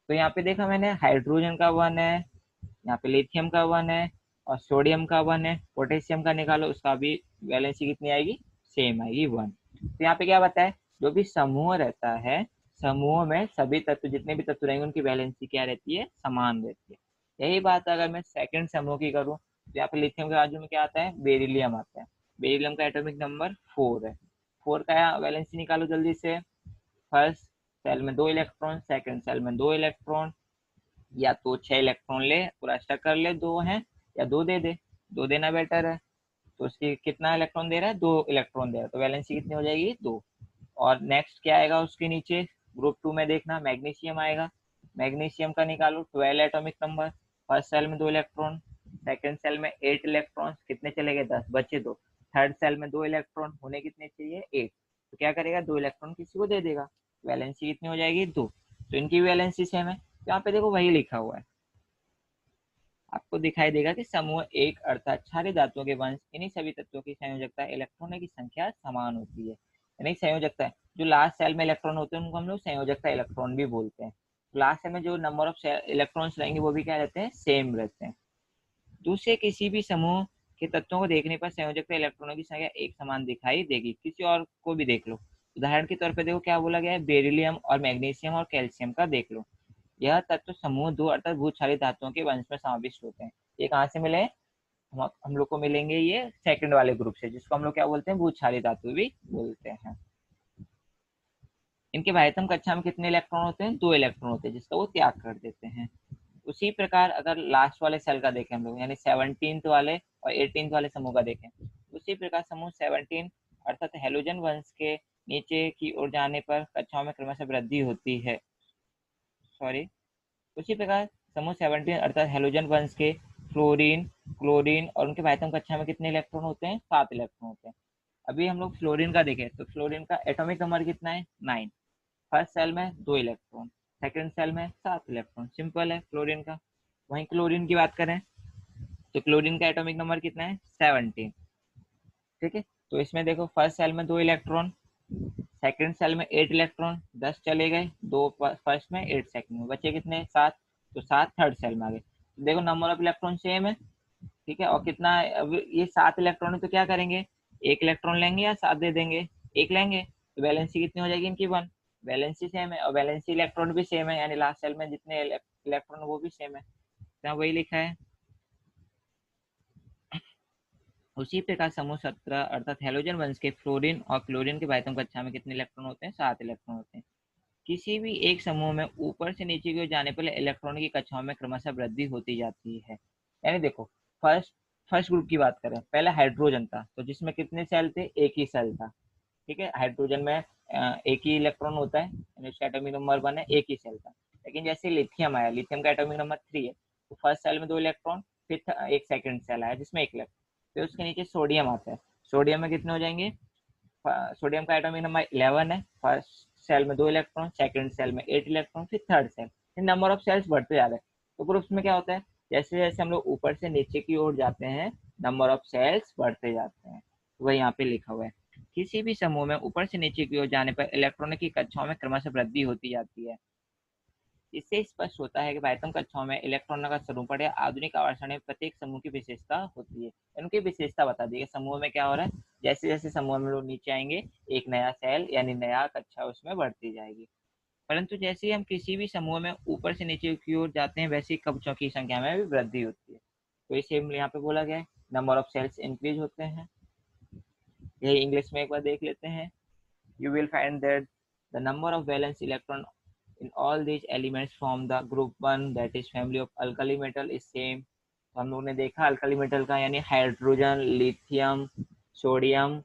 तो यहाँ पे देखा मैंने, हाइड्रोजन का 1 है, यहाँ पे लिथियम का 1 है, और सोडियम का 1 है। पोटेशियम का निकालो, उसका भी वैलेंसी कितनी आएगी, सेम आएगी, 1। तो यहाँ पे क्या बताए, जो भी समूह रहता है, समूह में सभी तत्व, जितने भी तत्व रहेंगे उनकी वैलेंसी क्या रहती है, समान रहती है। यही बात अगर मैं सेकंड समूह की करूँ, तो यहाँ पे लिथियम के बाजू में क्या आता है, बेरिलियम आता है। बेरिलियम का एटॉमिक नंबर 4 है। 4 का वैलेंसी निकालो जल्दी से। फर्स्ट सेल में 2 इलेक्ट्रॉन, सेकंड सेल में 2 इलेक्ट्रॉन, या तो 6 इलेक्ट्रॉन ले, पूरा स्टक कर ले, 2 है, या 2 दे दे, 2 देना बेटर है। तो उसकी कितना इलेक्ट्रॉन दे रहा है, 2 इलेक्ट्रॉन दे रहा है, तो वैलेंसी कितनी हो जाएगी, 2। और नेक्स्ट क्या आएगा उसके नीचे, ग्रुप 2 में देखना, मैग्नीशियम आएगा। मैग्नीशियम का निकालो, 12 एटॉमिक नंबर। फर्स्ट सेल में 2 इलेक्ट्रॉन, सेकंड सेल में 8 इलेक्ट्रॉन, कितने चले गए, 10 बचे 2। थर्ड सेल में 2 इलेक्ट्रॉन, होने कितने चाहिए, 8। तो क्या करेगा, 2 इलेक्ट्रॉन किसी को दे देगा, वैलेंसी कितनी हो जाएगी, 2। तो इनकी वैलेंसी सेम है। तो यहाँ पे देखो वही लिखा हुआ है, आपको दिखाई देगा कि समूह एक अर्थात क्षारीय धातुओं के वंश, इन्हीं सभी तत्वों की संयोजकता इलेक्ट्रॉनों की संख्या समान होती है। यानी संयोजकता है, जो लास्ट सेल में इलेक्ट्रॉन होते हैं उनको हम लोग संयोजकता इलेक्ट्रॉन भी बोलते हैं। लास्ट सेल में जो नंबर ऑफ इलेक्ट्रॉन्स रहेंगे वो भी क्या रहते हैं, सेम रहते हैं। दूसरे किसी भी समूह के तत्वों को देखने पर संयोजकता इलेक्ट्रॉनों की संख्या एक समान दिखाई देगी। किसी और को भी देख लो, उदाहरण के तौर पर देखो क्या बोला गया है, बेरिलियम और मैग्नीशियम और कैल्शियम का देख लो। यह तत्व समूह 2 अर्थात भूक्षारी धातुओं के वंश में समाविष्ट होते हैं। ये कहाँ से मिले, हम लोग को मिलेंगे ये सेकंड वाले ग्रुप से, जिसको हम लोग क्या बोलते हैं, भूक्षारी धातु भी बोलते हैं। इनके बाह्यतम कक्षा में कितने इलेक्ट्रॉन होते हैं, 2 इलेक्ट्रॉन होते हैं, जिसका वो त्याग कर देते हैं। उसी प्रकार अगर लास्ट वाले सेल का देखें हम लोग, यानी 17th वाले और 18th वाले समूह का देखें, उसी प्रकार समूह 17 अर्थात हेलोजन वंश के नीचे की ओर जाने पर कक्षाओं में क्रमशः वृद्धि होती है। सॉरी, उसी प्रकार समूह 17 अर्थात हेलोजन वंश के फ्लोरीन, क्लोरीन और उनके बाह्यतम कक्षा में कितने इलेक्ट्रॉन होते हैं, 7 इलेक्ट्रॉन होते हैं। अभी हम लोग फ्लोरीन का देखें तो फ्लोरीन का एटॉमिक नंबर कितना है 9। फर्स्ट सेल में 2 इलेक्ट्रॉन, सेकंड सेल में 7 इलेक्ट्रॉन, सिंपल है फ्लोरीन का। वहीं क्लोरीन की बात करें तो क्लोरीन का एटॉमिक नंबर कितना है 17। ठीक है, तो इसमें देखो फर्स्ट सेल में 2 इलेक्ट्रॉन, सेकंड सेल में 8 इलेक्ट्रॉन, 10 चले गए, 2 फर्स्ट में 8 सेकंड में, बचे कितने 7। तो 7 थर्ड सेल में आ गए। तो देखो नंबर ऑफ इलेक्ट्रॉन सेम है। ठीक है, और कितना है अब ये 7 इलेक्ट्रॉन है तो क्या करेंगे, एक इलेक्ट्रॉन लेंगे या 7 दे देंगे, एक लेंगे, तो वैलेंसी कितनी हो जाएगी इनकी 1। वैलेंसी सेम है और वैलेंसी इलेक्ट्रॉन भी सेम है, यानी लास्ट सेल में जितने इलेक्ट्रॉन वो भी सेम है, तो वही लिखा है। उसी प्रकार समूह 17 अर्थात हेलोजन वंश के फ्लोरीन और क्लोरीन के बाध्यम कक्षा में कितने इलेक्ट्रॉन होते हैं 7 इलेक्ट्रॉन होते हैं। किसी भी एक समूह में ऊपर से नीचे की ओर जाने पर इलेक्ट्रॉनों की कक्षाओं में क्रमशः वृद्धि होती जाती है। यानी देखो फर्स्ट फर्स्ट ग्रुप की बात करें, पहले हाइड्रोजन था तो जिसमें कितने सेल थे, एक ही सेल था। ठीक है, हाइड्रोजन में एक ही इलेक्ट्रॉन होता है, यानी उसका एटॉमिक नंबर 1 है, एक ही सेल था। लेकिन जैसे लिथियम आया, लिथियम का एटॉमिक नंबर 3 है, तो फर्स्ट सेल में 2 इलेक्ट्रॉन, फिर एक सेकंड सेल आया जिसमें एक इलेक्ट्रॉन, फिर उसके नीचे सोडियम आता है। सोडियम में कितने हो जाएंगे, सोडियम का एटॉमिक नंबर 11 है, फर्स्ट सेल में 2 इलेक्ट्रॉन, सेकंड सेल में 8 इलेक्ट्रॉन, फिर थर्ड सेल, फिर नंबर ऑफ सेल्स बढ़ते जा रहे हैं। तो ग्रुप्स में क्या होता है, जैसे जैसे हम लोग ऊपर से नीचे की ओर जाते हैं नंबर ऑफ सेल्स बढ़ते जाते हैं। तो वही यहाँ पे लिखा हुआ है। किसी भी समूह में ऊपर से नीचे की ओर जाने पर इलेक्ट्रॉनों की कक्षाओं में क्रमशः वृद्धि होती जाती है। इससे स्पष्ट होता है कि बाह्यतम कक्षाओं में इलेक्ट्रॉनों का स्वरूपण या आधुनिक आवर्षण में प्रत्येक समूह की विशेषता होती है। उनकी विशेषता बता दी है, समूह में क्या हो रहा है, जैसे जैसे समूह में लोग नीचे आएंगे एक नया सेल यानी नया कक्षा उसमें बढ़ती जाएगी। परंतु जैसे ही हम किसी भी समूह में ऊपर से नीचे की ओर जाते हैं वैसे ही कक्षों की संख्या में भी वृद्धि होती है। तो इसे यहाँ पे बोला गया है नंबर ऑफ सेल्स इंक्रीज होते हैं। यही इंग्लिश में एक बार देख लेते हैं। You will find that the number of valence electron in all these elements from the group 1 that is family of alkali metal is same। तो हम लोगों ने देखा अल्कली मेटल का यानी हाइड्रोजन, लिथियम, सोडियम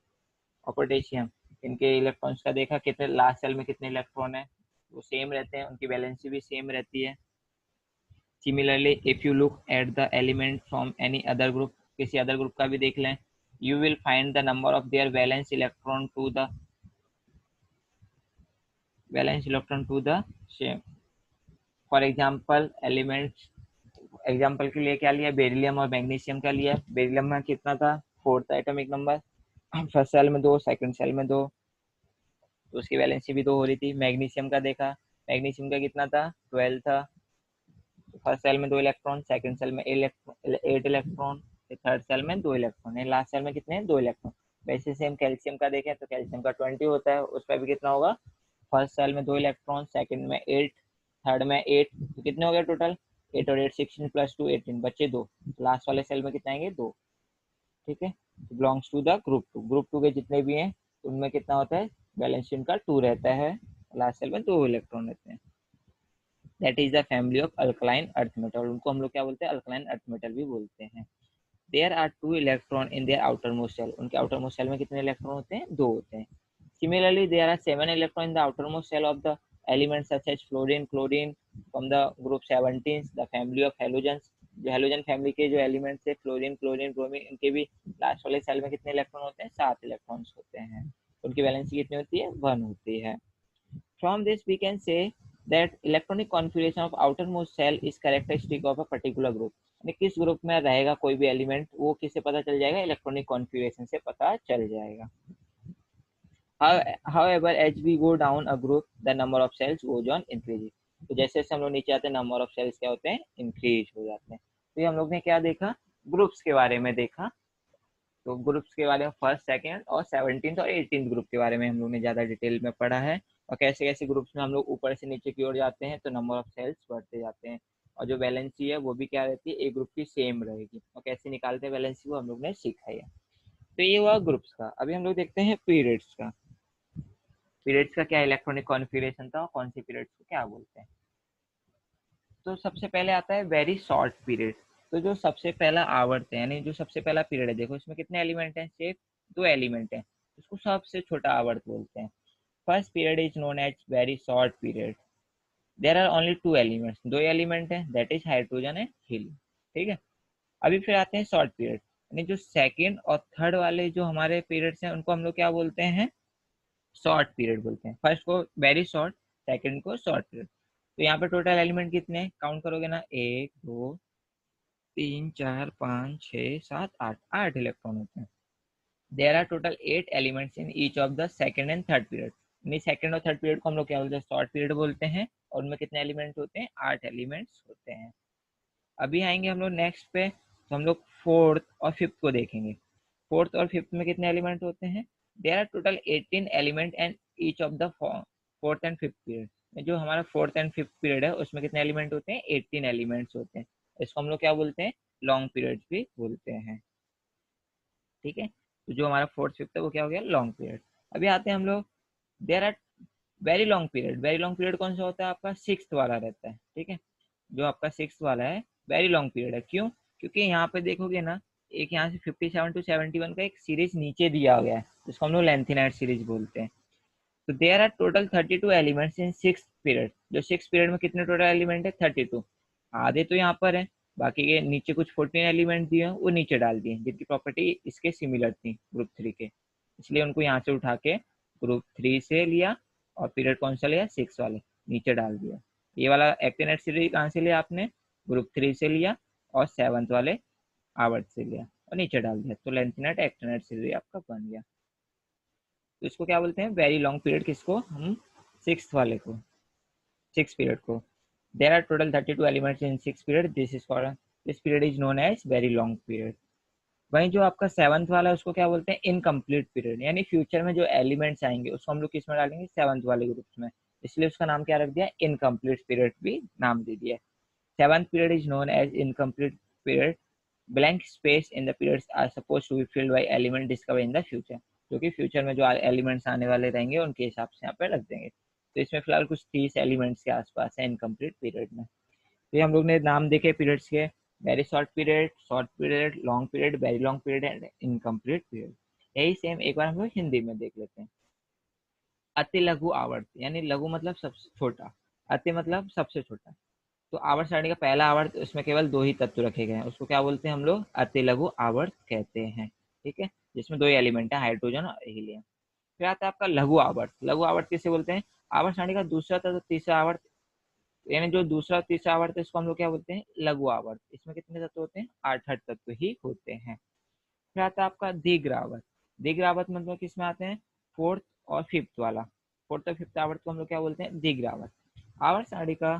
और पोटेशियम, इनके इलेक्ट्रॉन्स का देखा कितने लास्ट सेल में कितने इलेक्ट्रॉन है, वो सेम रहते हैं, उनकी वैलेंसी भी सेम रहती है। Similarly if you look at the element from any other group, किसी अदर ग्रुप का भी देख लें, you will find the number of their valence electron to the valence electron to the same. For example elements, example के लिए क्या लिया, beryllium और मैग्नीशियम का लिया। बेरिलियम में कितना था 4 एटॉमिक नंबर, फर्स्ट सेल में 2, सेकंड सेल में 2, तो उसकी वैलेंसी भी 2 हो रही थी। मैग्नीशियम का देखा, मैग्नीशियम का कितना था 12 था, फर्स्ट सेल में 2 इलेक्ट्रॉन, सेकंड सेल में 8 इलेक्ट्रॉन, फिर थर्ड सेल में 2 इलेक्ट्रॉन, लास्ट सेल में कितने 2 इलेक्ट्रॉन। वैसे सेम कैल्शियम का देखें तो कैल्शियम का 20 होता है, उसका भी कितना होगा, फर्स्ट सेल में 2 इलेक्ट्रॉन, सेकंड में 8, थर्ड में 8, तो कितने हो गए टोटल 8 और 8 16 प्लस 2 18, बचे 2, लास्ट वाले सेल में कितने आएंगे 2। ठीक है, belongs to the group 2। Group 2 के जितने भी हैं उनमें कितना होता है, वैलेंस का 2 रहता है, लास्ट सेल में 2 इलेक्ट्रॉन रहते हैं। That is the family of alkaline earth metal, उनको हम लोग क्या बोलते हैं, अल्कलाइन अर्थ मेटल भी बोलते हैं। There are 2 electron in their outer most cell, उनके आउटर मोस्ट सेल में कितने इलेक्ट्रॉन होते हैं 2 होते हैं। Similarly, there are 7 electrons in the outermost shell of the elements such as fluorine, chlorine from the group 17, the family of halogens। जो halogen family के जो एलिमेंट्स है फ्लोरीन, क्लोरीन, ब्रोमीन, इनके भी लास्ट वाले सेल में कितने इलेक्ट्रॉन होते हैं 7 इलेक्ट्रॉन्स होते हैं। उनकी वैलेंसी कितनी होती है 1 होती है। From this we can say that electronic configuration of outermost cell is characteristic of a particular group। यानी किस ग्रुप में रहेगा कोई भी एलिमेंट वो किससे पता चल जाएगा, इलेक्ट्रॉनिक कॉन्फ़िगरेशन से पता चल जाएगा। However, as we go down a group, the number of cells goes on increasing। तो जैसे जैसे हम लोग नीचे आते हैं नंबर ऑफ सेल्स क्या होते हैं इंक्रीज हो जाते हैं। तो ये हम लोग ने क्या देखा, ग्रुप्स के बारे में देखा। तो ग्रुप्स के बारे में फर्स्ट, सेकंड और 17th और 18th ग्रुप के बारे में हम लोग ने ज़्यादा डिटेल में पढ़ा है, और कैसे कैसे ग्रुप्स में हम लोग ऊपर से नीचे की ओर जाते हैं तो नंबर ऑफ सेल्स बढ़ते जाते हैं, और जो वैलेंसी है वो भी क्या रहती है एक ग्रुप की सेम रहेगी, और कैसे निकालते हैं वैलेंसी वो हम लोग ने सीखा है। तो ये हुआ ग्रुप्स का। अभी हम लोग देखते हैं पीरियड्स का। पीरियड्स का क्या इलेक्ट्रॉनिक कॉन्फ़िगरेशन था और कौन सी पीरियड्स को क्या बोलते हैं। तो सबसे पहले आता है वेरी शॉर्ट पीरियड। तो जो सबसे पहला आवर्त है यानी जो सबसे पहला पीरियड है, देखो इसमें कितने एलिमेंट हैं, सिर्फ 2 एलिमेंट हैं, इसको सबसे छोटा आवर्त बोलते हैं। First period is known as very short period. There are only 2 elements, 2 element हैं, that is hydrogen and helium. ठीक है, अभी फिर आते हैं शॉर्ट पीरियड। यानी जो सेकंड और थर्ड वाले जो हमारे पीरियड्स हैं उनको हम लोग क्या बोलते हैं, शॉर्ट पीरियड बोलते हैं। फर्स्ट को वेरी शॉर्ट, सेकंड को शॉर्ट पीरियड। तो यहाँ पे टोटल एलिमेंट कितने काउंट करोगे ना, 1 2 3 4 5 6 7 8, 8 इलेक्ट्रॉन होते हैं। There are total 8 elements in each of the second and third period. यानी सेकंड और थर्ड पीरियड को हम लोग क्या बोलते हैं, शॉर्ट पीरियड बोलते हैं। और उनमें कितने एलिमेंट्स होते हैं, 8 एलिमेंट्स होते हैं। अभी आएंगे हम लोग नेक्स्ट पे, तो हम लोग फोर्थ और फिफ्थ को देखेंगे। फोर्थ और फिफ्थ में कितने एलिमेंट होते हैं, there are total 18 element and each of the fourth and fifth period. जो हमारा फोर्थ एंड फिफ्थ पीरियड है उसमें कितने एलिमेंट होते हैं, 18 एलिमेंट्स होते हैं। इसको हम लोग क्या बोलते हैं, लॉन्ग पीरियड भी बोलते हैं। ठीक है, तो जो हमारा फोर्थ फिफ्थ है वो क्या हो गया, लॉन्ग पीरियड। अभी आते हैं हम लोग, there are very long period. Very long period कौन सा होता है, आपका सिक्स्थ वाला रहता है। ठीक है, जो आपका सिक्स वाला है वेरी लॉन्ग पीरियड है। क्यों, क्योंकि यहाँ पे देखोगे ना, एक यहाँ से 57 टू 71 का एक सीरीज नीचे दिया गया है, जिसको हम लोग लेंथिनाइट सीरीज बोलते हैं। तो there are total 32 elements in six period. जो सिक्स पीरियड में कितने टोटल एलिमेंट है, 32। आधे तो यहाँ पर है, बाकी के नीचे कुछ 14 एलिमेंट दिए हैं वो नीचे डाल दिए, जिनकी प्रॉपर्टी इसके सिमिलर थी ग्रुप थ्री के, इसलिए उनको यहाँ से उठा के ग्रुप थ्री से लिया और पीरियड कौन सा लिया, सिक्स वाले, नीचे डाल दिया। ये वाला एक्टिनेट सीरीज कहाँ से लिया आपने, ग्रुप थ्री से लिया, और सेवंथ वाले आवर्त से लिया और नीचे डाल दिया, तो लेंथिनेट एक्टिनेट सीरीज आपका बन गया। तो इसको क्या बोलते हैं, वेरी लॉन्ग पीरियड। किसको, हम सिक्स वाले को, सिक्स पीरियड को। There are total 32 elements in six period, this is called, this period is known as very long period. वहीं जो आपका सेवंथ वाला है उसको क्या बोलते हैं, इनकम्प्लीट पीरियड। यानी फ्यूचर में जो एलिमेंट्स आएंगे उसको हम लोग किस में डालेंगे, सेवंथ वाले ग्रुप्स में, इसलिए उसका नाम क्या रख दिया, इनकम्प्लीट पीरियड भी नाम दे दिया। Seventh period is known as incomplete period. Blank space in the periods are suppose to be filled by element discover in the future. जो कि फ्यूचर में जो एलिमेंट्स आने वाले रहेंगे उनके हिसाब से यहाँ पे रख देंगे। तो इसमें फिलहाल कुछ 30 एलिमेंट्स के आसपास है इनकम्प्लीट पीरियड में। तो ये हम लोग ने नाम देखे पीरियड्स के, very short period, long period, very long period and incomplete period. यही सेम एक बार हम लोग हिंदी में देख लेते हैं। अति लघु आवर्त, यानी लघु मतलब सबसे छोटा, अति मतलब सबसे छोटा। तो आवर्त सारणी का पहला आवर्त, उसमें केवल दो ही तत्व रखे गए हैं, उसको क्या बोलते हैं हम लोग, अति लघु आवर्त कहते हैं। ठीक है, जिसमें दो ही एलिमेंट है, हाइड्रोजन और हीलियम। फिर आता है आपका लघु आवर्त। लघु आवर्त किसे बोलते हैं, आवर्त सारणी का दूसरा तत्व तीसरा आवर्त, यानी जो दूसरा तीसरा आवर्त है इसको हम लोग क्या बोलते हैं, लघु आवर्त। इसमें कितने तत्व होते हैं, 8 तत्व ही होते हैं। फिर आता है आपका दीर्घ आवर्त। दीर्घ आवर्त मतलब किसमें आते हैं, फोर्थ और फिफ्थ वाला। फोर्थ और फिफ्थ आवर्त को हम लोग क्या बोलते हैं, दीर्घ आवर्त। आवर्त सारणी का,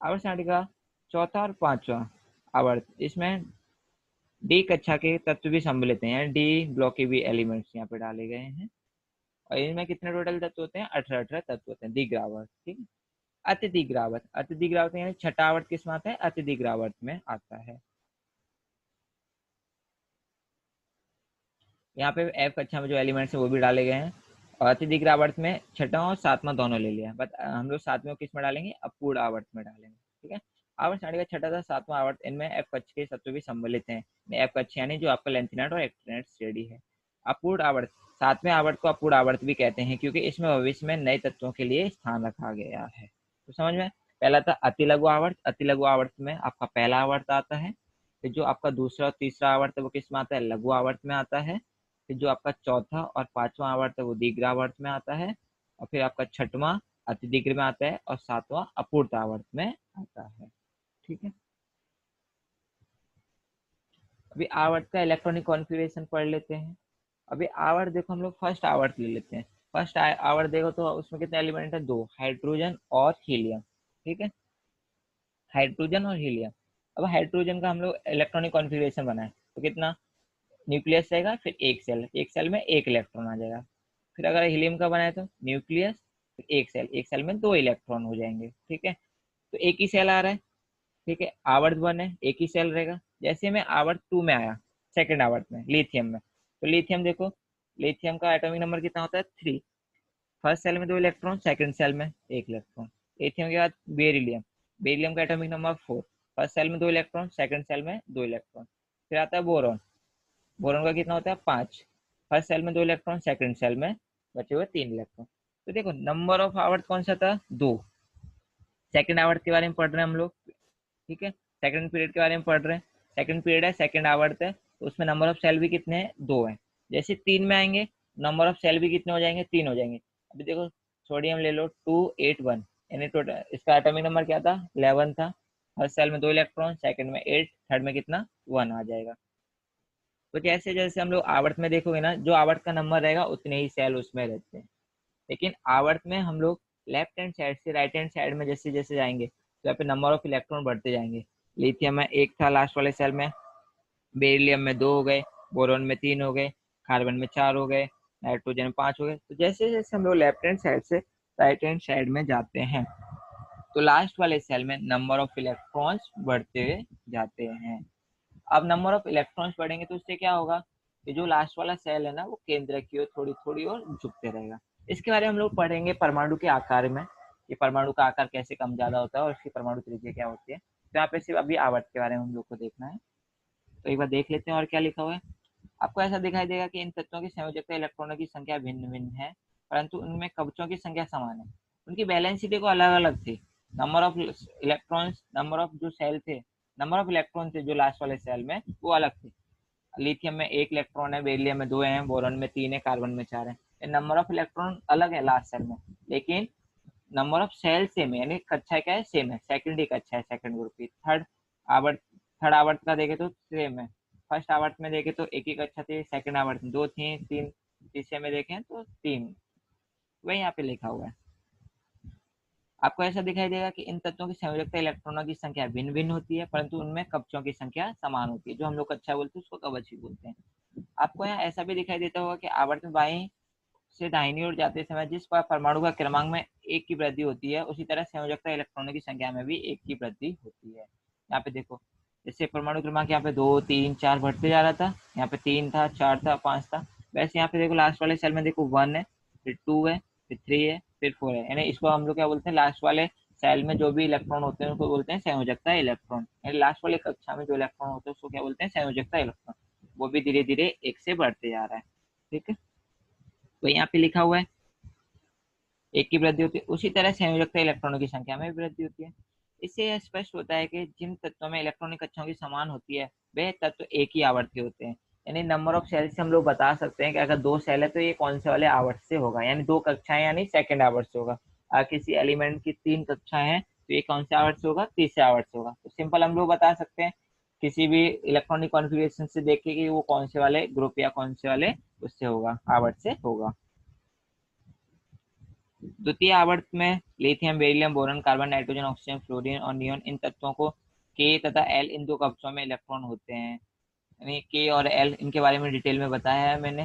आवर्त सारणी का चौथा और पांचवा आवर्त, इसमें डी कक्षा के तत्व भी सम्मिलित हैं, डी ब्लॉक के भी एलिमेंट्स यहाँ पे डाले गए हैं। और इनमें कितने टोटल तत्व होते हैं, 18 तत्व होते हैं दीर्घ आवर्त। ठीक है, अत्यधिक आवर्त, अत्यधिक आवर्त यानी छठा आवर्त किसमें आता है, अत्यधिक आवर्त में आता है। यहाँ पे एफ कक्षा में जो एलिमेंट्स है वो भी डाले गए हैं। और अत्यधिक आवर्त में छठा और सातवां दोनों ले लिया, बट हम लोग सातवें को किस में डालेंगे, अपूर्ण आवर्त में डालेंगे। ठीक है, आवर्त सारणी का छठा था सातवां आवर्त, इनमें एफ कक्ष के तत्व भी सम्मिलित हैं। एफ कक्ष यानी जो आपका लेंथिनाइट और एक्टिनाइट श्रेणी है। अपूर्ण आवर्त, सातवें आवर्त को अपूर्ण आवर्त भी कहते हैं, क्योंकि इसमें भविष्य में नए तत्वों के लिए स्थान रखा गया है। तो समझ में, पहला था अति लघु आवर्त। अति लघु आवर्त में आपका पहला आवर्त आता है। फिर जो आपका दूसरा और तीसरा आवर्त है वो किस में आता है, लघु आवर्त में आता है। फिर जो आपका चौथा और पांचवा आवर्त है वो दीर्घ आवर्त में आता है। और फिर आपका छठवां अति दीर्घ में आता है, और सातवां अपूर्ण आवर्त में आता है। ठीक है, अभी आवर्त का इलेक्ट्रॉनिक कॉन्फ़िगरेशन पढ़ लेते हैं। अभी आवर्त देखो, हम लोग फर्स्ट आवर्त ले लेते हैं। फर्स्ट आवर्त देखो तो उसमें कितने एलिमेंट है, दो, हाइड्रोजन और हीलियम। ठीक है, हाइड्रोजन और हीलियम। अब हाइड्रोजन का हम लोग इलेक्ट्रॉनिक कॉन्फ़िगरेशन बनाए तो कितना, न्यूक्लियस रहेगा, फिर एक सेल में एक इलेक्ट्रॉन आ जाएगा। फिर अगर हीलियम का बनाए तो न्यूक्लियस, फिर एक सेल में दो इलेक्ट्रॉन हो जाएंगे। ठीक है, तो एक ही सेल आ रहा है। ठीक है, आवर्त वन है, एक ही सेल रहेगा। जैसे मैं आवर्त टू में आया, सेकेंड आवर्त में लिथियम में, तो लिथियम देखो, लिथियम का एटॉमिक नंबर कितना होता है, 3। फर्स्ट सेल में दो इलेक्ट्रॉन, सेकंड सेल में एक इलेक्ट्रॉन। लिथियम के बाद बेरिलियम, बेरिलियम का एटॉमिक नंबर 4। फर्स्ट सेल में दो इलेक्ट्रॉन, सेकंड सेल में दो इलेक्ट्रॉन। फिर आता है बोरॉन, बोरॉन का कितना होता है, 5। फर्स्ट सेल में दो इलेक्ट्रॉन, सेकंड सेल में बचे हुए 3 इलेक्ट्रॉन। तो देखो नंबर ऑफ आवर्त कौन सा था, 2। सेकंड आवर्त के बारे में पढ़ रहे हैं हम लोग। ठीक है, सेकंड पीरियड के बारे में पढ़ रहे हैं। सेकंड पीरियड है, सेकंड आवर्त है, तो उसमें नंबर ऑफ सेल भी कितने हैं, 2 हैं। जैसे 3 में आएंगे, नंबर ऑफ सेल भी कितने हो जाएंगे, 3 हो जाएंगे। अभी देखो सोडियम ले लो 281, यानी टोटल इसका एटॉमिक नंबर क्या था, 11 था। हर सेल में 2 इलेक्ट्रॉन, सेकंड में 8, थर्ड में कितना, 1 आ जाएगा। तो जैसे जैसे हम लोग आवर्त में देखोगे ना, जो आवर्त का नंबर रहेगा उतने ही सेल उसमें रहते हैं। लेकिन आवर्त में हम लोग लेफ्ट हैंड साइड से राइट हैंड साइड में जैसे जैसे जाएंगे तो यहाँ पे नंबर ऑफ इलेक्ट्रॉन बढ़ते जाएंगे। लिथियम में 1 था लास्ट वाले सेल में, बेरिलियम में 2 हो गए, बोरॉन में 3 हो गए, कार्बन में 4 हो गए, नाइट्रोजन में 5 हो गए। तो जैसे जैसे हम लोग लेफ्ट हैंड साइड से राइट हैंड साइड में जाते हैं तो लास्ट वाले सेल में नंबर ऑफ इलेक्ट्रॉन्स बढ़ते जाते हैं। अब नंबर ऑफ इलेक्ट्रॉन्स बढ़ेंगे तो उससे क्या होगा कि जो लास्ट वाला सेल है ना वो केंद्र की ओर थोड़ी थोड़ी और झुकते रहेगा। इसके बारे में हम लोग पढ़ेंगे परमाणु के आकार में, कि परमाणु का आकार कैसे कम ज्यादा होता है और उसकी परमाणु त्रिज्या क्या होती है। तो यहाँ पे सिर्फ अभी आवर्त के बारे में हम लोग को देखना है। तो एक बार देख लेते हैं और क्या लिखा हुआ है। आपको ऐसा दिखाई देगा कि इन तत्वों की संयोजकता इलेक्ट्रॉनों की संख्या भिन्न भिन्न है, परंतु उनमें कवचों की संख्या समान है। उनकी वैलेंसी देखो अलग अलग थी। Number of electrons, number of जो सेल थे, नंबर ऑफ इलेक्ट्रॉन थे जो लास्ट वाले सेल में वो अलग थे। लिथियम में 1 इलेक्ट्रॉन है, बेरिलियम में 2 हैं, बोरॉन में 3 है, कार्बन में 4 है। नंबर ऑफ इलेक्ट्रॉन अलग है लास्ट सेल में, लेकिन नंबर ऑफ सेल सेम है, यानी कक्षा क्या है, सेम है। सेकंड ही कक्षा है, सेकंड ग्रुप की। आवर्त थर्ड आवर्त का देखे तो सेम है। फर्स्ट आवर्त में देखे तो एक ही कक्षा थी, सेकंड आवर्त में 2 थी, 3 तीसरे में देखें तो 3। वही यहाँ पे लिखा हुआ है। आपको ऐसा दिखाई देगा कि इन तत्वों की संयोजकता इलेक्ट्रॉनों की संख्या भिन्न भिन्न होती है, परंतु उनमें कक्षों की संख्या समान होती है। जो हम लोग कक्षा बोलते हैं उसको कवच भी बोलते हैं। आपको यहाँ ऐसा भी दिखाई देता होगा कि आवर्त में बाएं से दाहिनी ओर जाते समय जिस पर परमाणु का क्रमांक में 1 की वृद्धि होती है, उसी तरह संयोजकता इलेक्ट्रॉनों की संख्या में भी 1 की वृद्धि होती है। यहाँ पे देखो, जैसे परमाणु क्रमांक यहाँ पे 2 3 4 बढ़ते जा रहा था, यहाँ पे 3 था, 4 था, 5 था। वैसे यहाँ पे देखो लास्ट वाले सेल में देखो 1 है, फिर 2 है, फिर 3 है, फिर 4 है। यानी इसको हम लोग क्या बोलते हैं, लास्ट वाले सेल में जो भी इलेक्ट्रॉन होते हैं उसको बोलते हैं संयोजकता इलेक्ट्रॉन। यानी लास्ट वाले कक्षा में जो इलेक्ट्रॉन होते हैं उसको क्या बोलते हैं, संयोजकता इलेक्ट्रॉन। वो भी धीरे धीरे 1 से बढ़ते जा रहा है। ठीक है, तो यहाँ पे लिखा हुआ है 1 की वृद्धि होती है, उसी तरह संयोजकता इलेक्ट्रॉनों की संख्या में वृद्धि होती है। इससे यह स्पष्ट होता है कि जिन तत्वों में इलेक्ट्रॉनिक कक्षाओं की समान होती है वे तत्व एक ही आवर्त के होते हैं। यानी नंबर ऑफ सेल से हम लोग बता सकते हैं कि अगर 2 सेल है तो ये कौन से वाले आवर्त से होगा, यानी 2 कक्षाएं यानी सेकंड आवर्त से होगा। अगर किसी एलिमेंट की 3 कक्षाएं हैं तो ये कौन से आवर्त से होगा, तीसरे आवर्त से होगा। तो सिंपल हम लोग बता सकते हैं किसी भी इलेक्ट्रॉनिक कॉन्फ़िगरेशन से देख के कि वो कौन से वाले ग्रुप या कौन से वाले उससे होगा, आवर्त से होगा। द्वितीय आवर्त में lithium, beryllium, boron, carbon, nitrogen, oxygen, fluorine और नियोन, इन तत्वों को के तथा एल इन 2 कक्षों में इलेक्ट्रॉन होते हैं। यानी के और एल इनके बारे में डिटेल में बताया है मैंने।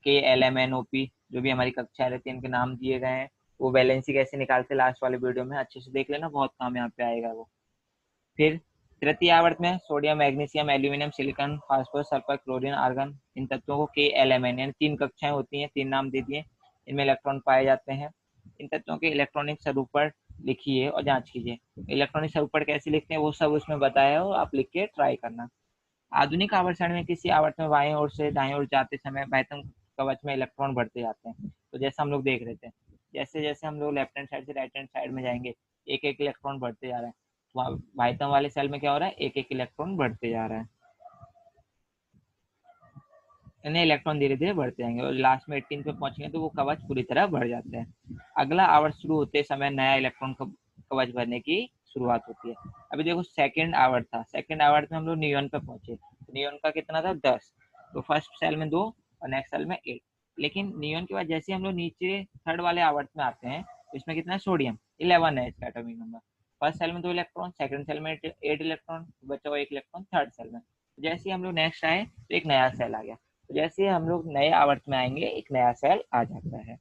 K L M N O P जो भी हमारी कक्षाएं रहती है इनके नाम दिए गए हैं। वो वैलेंसी कैसे निकालते लास्ट वाले वीडियो में अच्छे से देख लेना, बहुत काम यहाँ पे आएगा वो। फिर तृतीय आवर्त में sodium, magnesium, aluminium, silicon, phosphorus, sulphur, chlorine, argon, इन तत्वों को के एल एम एन यानी 3 कक्षाएं होती हैं, 3 नाम दे दिए। इनमें इलेक्ट्रॉन पाए जाते हैं। इन तत्वों के इलेक्ट्रॉनिक स्वरूपण लिखिए और जांच कीजिए। इलेक्ट्रॉनिक स्वरूपण कैसे लिखते हैं वो सब उसमें बताया हो, आप लिख के ट्राई करना। आधुनिक आवर्षण में किसी आवर्त में बाएं ओर से दाएं ओर जाते समय बाह्यतम कवच में इलेक्ट्रॉन बढ़ते जाते हैं। तो जैसा हम लोग देख रहे थे, जैसे जैसे हम लोग लेफ्ट हैंड साइड से राइट हैंड साइड में जाएंगे एक एक इलेक्ट्रॉन बढ़ते जा रहा है। तो बाह्यतम वाले सेल में क्या हो रहा है, एक एक इलेक्ट्रॉन बढ़ते जा रहा है। इन्हें इलेक्ट्रॉन धीरे धीरे बढ़ते जाएंगे और लास्ट में 18 पे पहुंचेंगे तो वो कवच पूरी तरह भर जाता है। अगला आवर्त शुरू होते समय नया इलेक्ट्रॉन कवच भरने की शुरुआत होती है। अभी देखो सेकंड आवर्त था, सेकंड आवर्त में हम लोग नियॉन पे पहुंचे। नियॉन का कितना था, 10। तो फर्स्ट सेल में 2 और नेक्स्ट सेल में 8। लेकिन नियॉन के बाद जैसे हम लोग नीचे थर्ड वाले आवर्त में आते हैं तो इसमें कितना है, सोडियम 11 है इसका एटॉमिक नंबर। फर्स्ट सेल में 2 इलेक्ट्रॉन, सेकंड सेल में 8 इलेक्ट्रॉन, बचा हुआ 1 इलेक्ट्रॉन थर्ड सेल में। जैसे ही हम लोग नेक्स्ट आए तो एक नया सेल आ गया। तो जैसे हम लोग नए आवर्त में आएंगे एक नया सेल आ जाता है।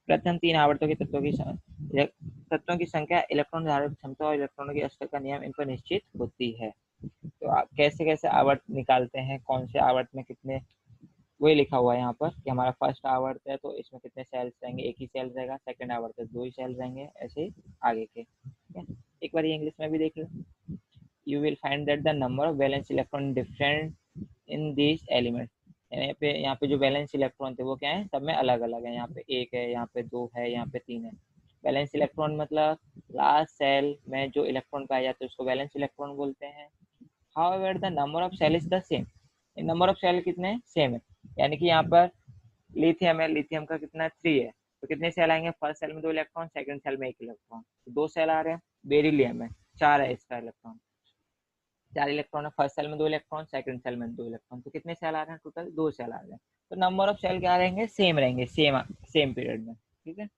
प्रथम 3 आवर्तों के तत्वों की संख्या, इलेक्ट्रॉन धारण क्षमता और इलेक्ट्रॉनों की अस्तर का नियम इन पर निश्चित होती है। तो आप कैसे कैसे आवर्त निकालते हैं, कौन से आवर्त में कितने, वही लिखा हुआ है यहाँ पर कि हमारा फर्स्ट आवर्त है तो इसमें कितने सेल्स रहेंगे, एक ही सेल रहेगा। सेकंड आवर्त है 2 ही सेल रहेंगे, ऐसे ही आगे के। ठीक है, एक बार ये इंग्लिश में भी देख लो। You will find that the number of valence electron different in these elements। यहाँ पे जो वैलेंस इलेक्ट्रॉन थे वो क्या है, सब में अलग अलग है। यहाँ पे 1 है, यहाँ पे 2 है, यहाँ पे 3 है। वैलेंस इलेक्ट्रॉन मतलब लास्ट सेल में जो इलेक्ट्रॉन पाए जाते हैं उसको वैलेंस इलेक्ट्रॉन बोलते हैं। However the number of cell is the same, number of cell कितने सेम है, यानी कि यहाँ पर लिथियम है, लिथियम का कितना 3 है, तो कितने सेल आएंगे, फर्स्ट सेल में 2 इलेक्ट्रॉन, सेकंड सेल में 1 इलेक्ट्रॉन, तो 2 सेल आ रहे हैं। बेरिलियम है 4 है इसका इलेक्ट्रॉन, 4 इलेक्ट्रॉन है, फर्स्ट सेल में 2 इलेक्ट्रॉन, सेकंड सेल में 2 इलेक्ट्रॉन, तो कितने सेल आ रहे हैं टोटल, 2 सेल आ रहे हैं। तो नंबर ऑफ सेल क्या रहेंगे, सेम रहेंगे, सेम सेम पीरियड में, ठीक है।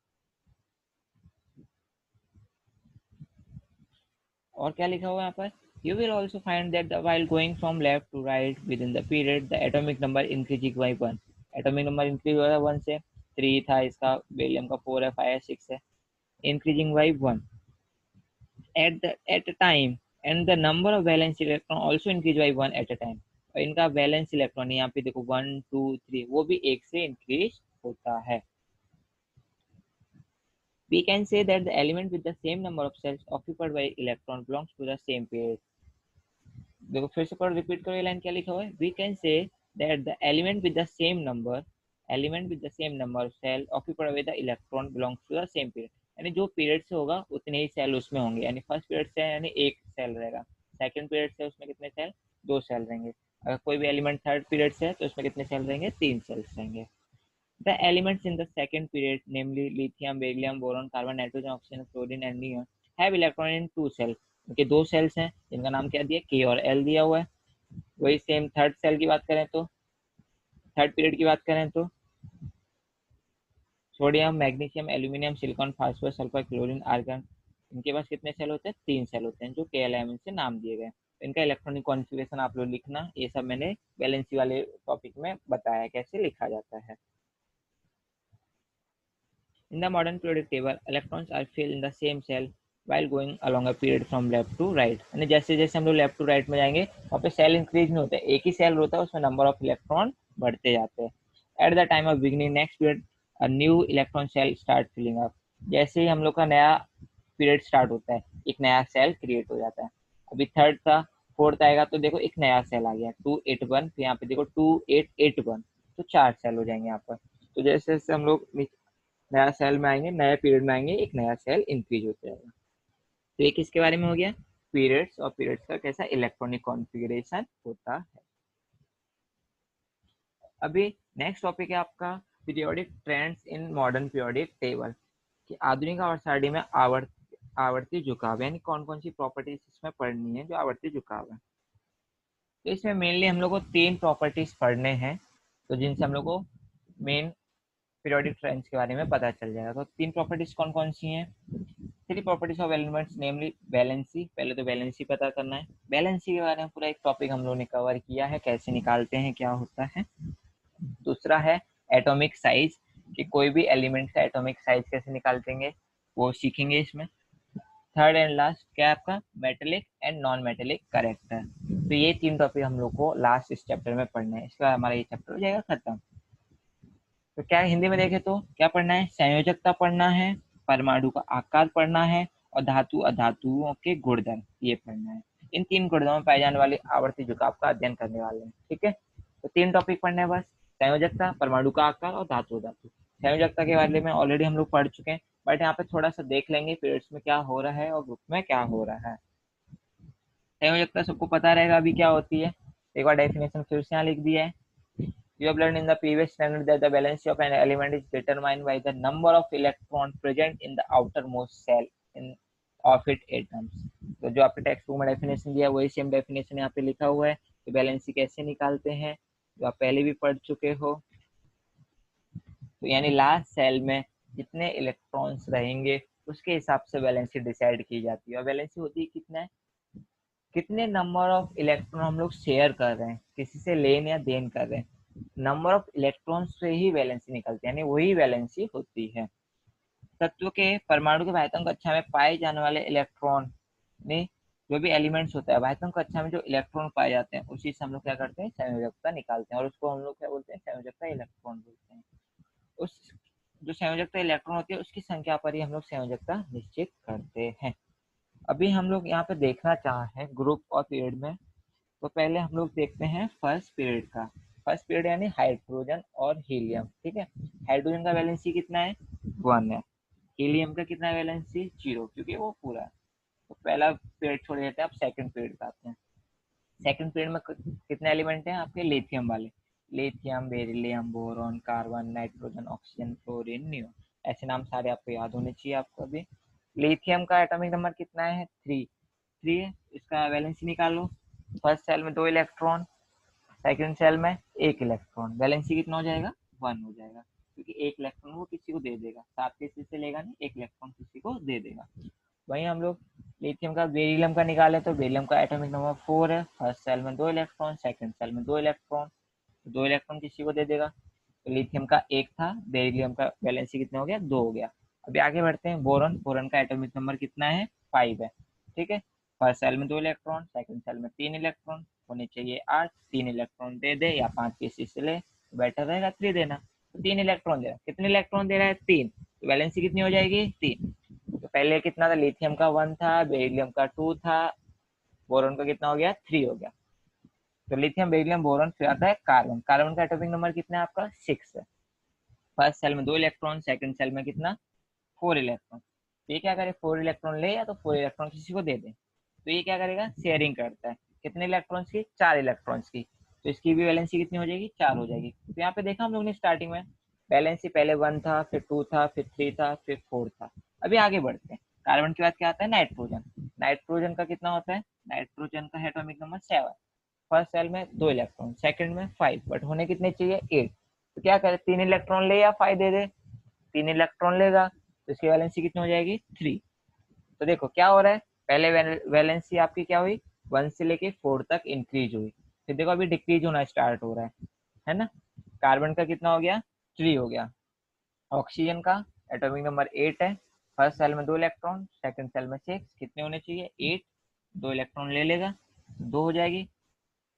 और क्या लिखा हुआ है यहाँ पर, you will also find that while going from left to right within the period the atomic number increasing by 1, atomic number increase हो रहा है 1 से, 3 था इसका, बेरिलियम का 4 है, 5 है, 6 है, increasing by 1 at a time, and the number of valence electron also increase by 1 at a time, और इनका वैलेंस इलेक्ट्रॉन यहाँ पे देखो 1 2 3 वो भी 1 से इंक्रीज होता है। We can say that the element with the same number of cells occupied by electron belongs to the same period। देखो फिर से पढ़ो, रिपीट करो, ये लाइन क्या लिखा हुआ है, we can say that the element with the same number, element with the same number of cell occupied with the electron belongs to the same period, यानी जो पीरियड से होगा उतने ही सेल उसमें होंगे, यानी फर्स्ट पीरियड से यानी 1 सेल रहेगा, सेकंड पीरियड से उसमें कितने सेल, 2 सेल रहेंगे, अगर कोई भी एलिमेंट थर्ड पीरियड से है तो उसमें कितने सेल रहेंगे, 3 सेल्स रहेंगे। The elements in the second period, namely lithium, beryllium, boron, carbon, nitrogen, oxygen, fluorine and neon, have electron in 2 cells। उनके 2 सेल्स हैं जिनका नाम क्या दिया, K और L दिया हुआ है। वही सेम थर्ड सेल की बात करें तो, थर्ड पीरियड की बात करें तो sodium, magnesium, aluminium, silicon, phosphorus, sulphur, chlorine, argon, इनके पास कितने सेल होते हैं, 3 सेल होते हैं, जो KLM से नाम दिए गए। इनका इलेक्ट्रॉनिक कॉन्फ़िगरेशन आप लोग लिखना, ये सब मैंने वैलेंसी वाले टॉपिक में बताया कैसे लिखा जाता है। In the modern periodic table, electrons are filled in the same cell while going along a period from left to right। यानी जैसे जैसे हम लोग लेफ्ट टू राइट में जाएंगे वहाँ पे सेल इंक्रीज नहीं होता है, एक ही सेल होता है, उसमें नंबर ऑफ इलेक्ट्रॉन बढ़ते जाते हैं। At the time of beginning next period a new electron cell start filling up. जैसे ही हम लोग का नया पीरियड स्टार्ट होता है एक नया सेल क्रिएट हो जाता है। अभी थर्ड था, फोर्थ आएगा तो देखो एक नया सेल आ गया 281, फिर यहाँ पे देखो 2881, तो 4 सेल हो जाएंगे यहाँ पर। तो जैसे जैसे हम लोग नया सेल में आएंगे, नए पीरियड में आएंगे, एक नया सेल इंक्रीज होता जाएगा। तो ये किसके बारे में हो गया, पीरियड्स, और पीरियड्स का कैसा इलेक्ट्रॉनिक कॉन्फ़िगरेशन होता है। अभी नेक्स्ट टॉपिक है आपका periodic trends in modern periodic table, कि आधुनिक आवर्त में आवर्ती झुकाव, यानी कौन कौन सी प्रॉपर्टीज इसमें पढ़नी है जो आवर्ती झुकाव है। तो इसमें मेनली हम लोग को 3 प्रॉपर्टीज पढ़ने हैं, तो जिनसे हम लोग को मेन पीरियोडिक ट्रेंड्स के बारे में पता चल जाएगा। तो 3 प्रॉपर्टीज कौन कौन सी हैं, 3 properties of elements namely valency, पहले तो वैलेंसी पता करना है, वैलेंसी के बारे में पूरा एक टॉपिक हम लोग ने कवर किया है, कैसे निकालते हैं क्या होता है। दूसरा है एटॉमिक साइज, कि कोई भी एलिमेंट का एटॉमिक साइज कैसे निकालतेंगे वो सीखेंगे इसमें। थर्ड एंड लास्ट क्या है आपका, metallic and non metallic character. तो ये 3 टॉपिक हम लोग को लास्ट इस चैप्टर में पढ़ना है, इसका हमारा ये चैप्टर हो जाएगा खत्म। तो क्या हिंदी में देखें तो क्या पढ़ना है, संयोजकता पढ़ना है, परमाणु का आकार पढ़ना है, और धातु अधातुओं के गुणधर्म ये पढ़ना है। इन 3 गुणधर्मों में पाए जाने वाले आवर्ती झुकाव का अध्ययन करने वाले हैं, ठीक है। तो 3 टॉपिक पढ़ने हैं बस, संयोजकता, परमाणु का आकार और धातु अधातु। संयोजकता के बारे में ऑलरेडी हम लोग पढ़ चुके हैं, बट यहाँ पे थोड़ा सा देख लेंगे पीरियड्स में क्या हो रहा है और ग्रुप में क्या हो रहा है। संयोजकता सबको पता रहेगा अभी क्या होती है, एक बार डेफिनेशन फिर से यहाँ लिख दिया है। You have learned in the previous standard that the valency of an element is determined by the number of electrons present in the outermost cell in of its atoms। तो जो आपके टेक्स्ट बुक में definition दिया वही same definition यहाँ पे लिखा हुआ है कि वैलेंसी कैसे निकालते हैं, जो आप पहले भी पढ़ चुके हो। तो यानी लास्ट सेल में जितने इलेक्ट्रॉन्स रहेंगे उसके हिसाब से वैलेंसी डिसाइड की जाती है, और वैलेंसी होती है कितना है, कितने नंबर ऑफ इलेक्ट्रॉन हम लोग शेयर कर रहे हैं, किसी से लेन या देन कर रहे हैं, नंबर ऑफ इलेक्ट्रॉन्स से ही वैलेंसी निकलती है, यानी वही वैलेंसी होती है। तत्व के परमाणु के बाह्यतम कक्षा में पाए जाने वाले इलेक्ट्रॉन में, जो भी एलिमेंट्स होता है बाह्यतम कक्षा में जो इलेक्ट्रॉन पाए जाते हैं उसी से हम लोग क्या करते हैं, संयोजकता निकालते हैं, और उसको हम लोग क्या बोलते हैं, संयोजकता इलेक्ट्रॉन बोलते हैं। उस जो संयोजकता इलेक्ट्रॉन होती है उसकी संख्या पर ही हम लोग संयोजकता निश्चित करते हैं। अभी हम लोग यहाँ पे देखना चाहे ग्रुप और पीरियड में, तो पहले हम लोग देखते हैं फर्स्ट पीरियड का। फर्स्ट पीरियड यानी हाइड्रोजन और हीलियम, ठीक है। हाइड्रोजन का वैलेंसी कितना है, 1 है। हीलियम का कितना है वैलेंसी, 0, क्योंकि वो पूरा है। तो पहला पीरियड छोड़ देते हैं, अब सेकंड पीरियड पे आते हैं। सेकंड पीरियड में कितने एलिमेंट हैं आपके लिथियम वाले, lithium, beryllium, boron, carbon, nitrogen, oxygen, fluorine, neon, ऐसे नाम सारे आपको याद होने चाहिए आपको। अभी लिथियम का एटॉमिक नंबर कितना है, 3 है। इसका वैलेंसी निकालो, फर्स्ट सेल में 2 इलेक्ट्रॉन, सेकंड सेल में 1 इलेक्ट्रॉन, वैलेंसी कितना हो जाएगा, 1 हो जाएगा, क्योंकि 1 इलेक्ट्रॉन वो किसी को दे देगा, 7 किसी से लेगा नहीं, 1 इलेक्ट्रॉन किसी को दे देगा। वहीं हम लोग लिथियम का, बेरिलियम का निकाले तो बेरिलियम का एटॉमिक नंबर 4 है, फर्स्ट सेल में 2 इलेक्ट्रॉन, सेकंड सेल में 2 इलेक्ट्रॉन, तो 2 इलेक्ट्रॉन किसी को दे देगा। तो लिथियम का 1 था, बेरिलियम का वैलेंसी कितना हो गया, 2 हो गया। अभी आगे बढ़ते हैं, बोरॉन, बोरॉन का एटॉमिक नंबर कितना है, 5 है, ठीक है। फर्स्ट सेल में 2 इलेक्ट्रॉन, सेकंड सेल में 3 इलेक्ट्रॉन, होने चाहिए 8, 3 इलेक्ट्रॉन दे दे या 5 किसी से ले, तो बेटर रहेगा 3 देना। तो 3 इलेक्ट्रॉन दे रहा है, कितने इलेक्ट्रॉन दे रहा है, 3, तो वैलेंसी कितनी हो जाएगी, 3। तो पहले कितना था, लिथियम का 1 था, बेरिलियम का 2 था, बोरॉन का कितना हो गया, 3 हो गया। तो लिथियम, बेरिलियम, बोरॉन, फिर आता है कार्बन, कार्बन का एटॉमिक नंबर कितना है आपका, 6 है। फर्स्ट सेल में 2 इलेक्ट्रॉन, सेकंड सेल में कितना, 4 इलेक्ट्रॉन। तो ये क्या करे, 4 इलेक्ट्रॉन ले या तो 4 इलेक्ट्रॉन किसी को दे दे, तो ये क्या करेगा, शेयरिंग करता है, कितने इलेक्ट्रॉन्स की, 4 इलेक्ट्रॉन्स की, तो इसकी भी वैलेंसी कितनी हो जाएगी, 4 हो जाएगी। तो यहाँ पे देखा हम लोग ने स्टार्टिंग में वैलेंसी पहले 1 था, फिर 2 था, फिर 3 था, फिर 4 था। अभी आगे बढ़ते हैं, कार्बन के बाद क्या आता है, नाइट्रोजन। नाइट्रोजन का कितना होता है, नाइट्रोजन का एटॉमिक नंबर 7, फर्स्ट सेल में 2 इलेक्ट्रॉन, सेकंड में 5, बट होने कितने चाहिए, 8। तो क्या करे, 3 इलेक्ट्रॉन ले या 5 दे दे, 3 इलेक्ट्रॉन लेगा, तो इसकी वैलेंसी कितनी हो जाएगी, 3। तो देखो क्या हो रहा है, पहले वैलेंसी आपकी क्या हुई, 1 से लेके 4 तक इंक्रीज हुई, फिर देखो अभी डिक्रीज होना स्टार्ट हो रहा है ना। कार्बन का कितना हो गया, 3 हो गया। ऑक्सीजन का एटॉमिक नंबर 8 है, फर्स्ट सेल में 2 इलेक्ट्रॉन, सेकंड सेल में 6, कितने होने चाहिए, 8, 2 इलेक्ट्रॉन ले लेगा, 2 हो जाएगी।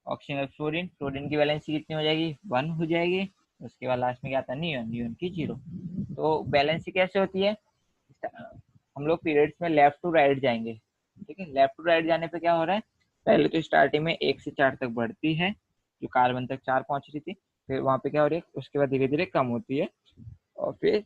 ऑक्सीजन, फ्लोरीन, फ्लोरीन की वैलेंसी कितनी हो जाएगी, 1 हो जाएगी। उसके बाद लास्ट में क्या आता है, नियॉन, नियॉन की 0। तो वैलेंसी कैसे होती है, हम लोग पीरियड्स में लेफ्ट टू राइट जाएंगे, ठीक है। लेफ्ट टू राइट जाने पे क्या हो रहा है, पहले तो स्टार्टिंग में 1 से 4 तक बढ़ती है, जो कार्बन तक 4 पहुंच रही थी, फिर वहां पे क्या हो रही है, उसके बाद धीरे धीरे कम होती है, और फिर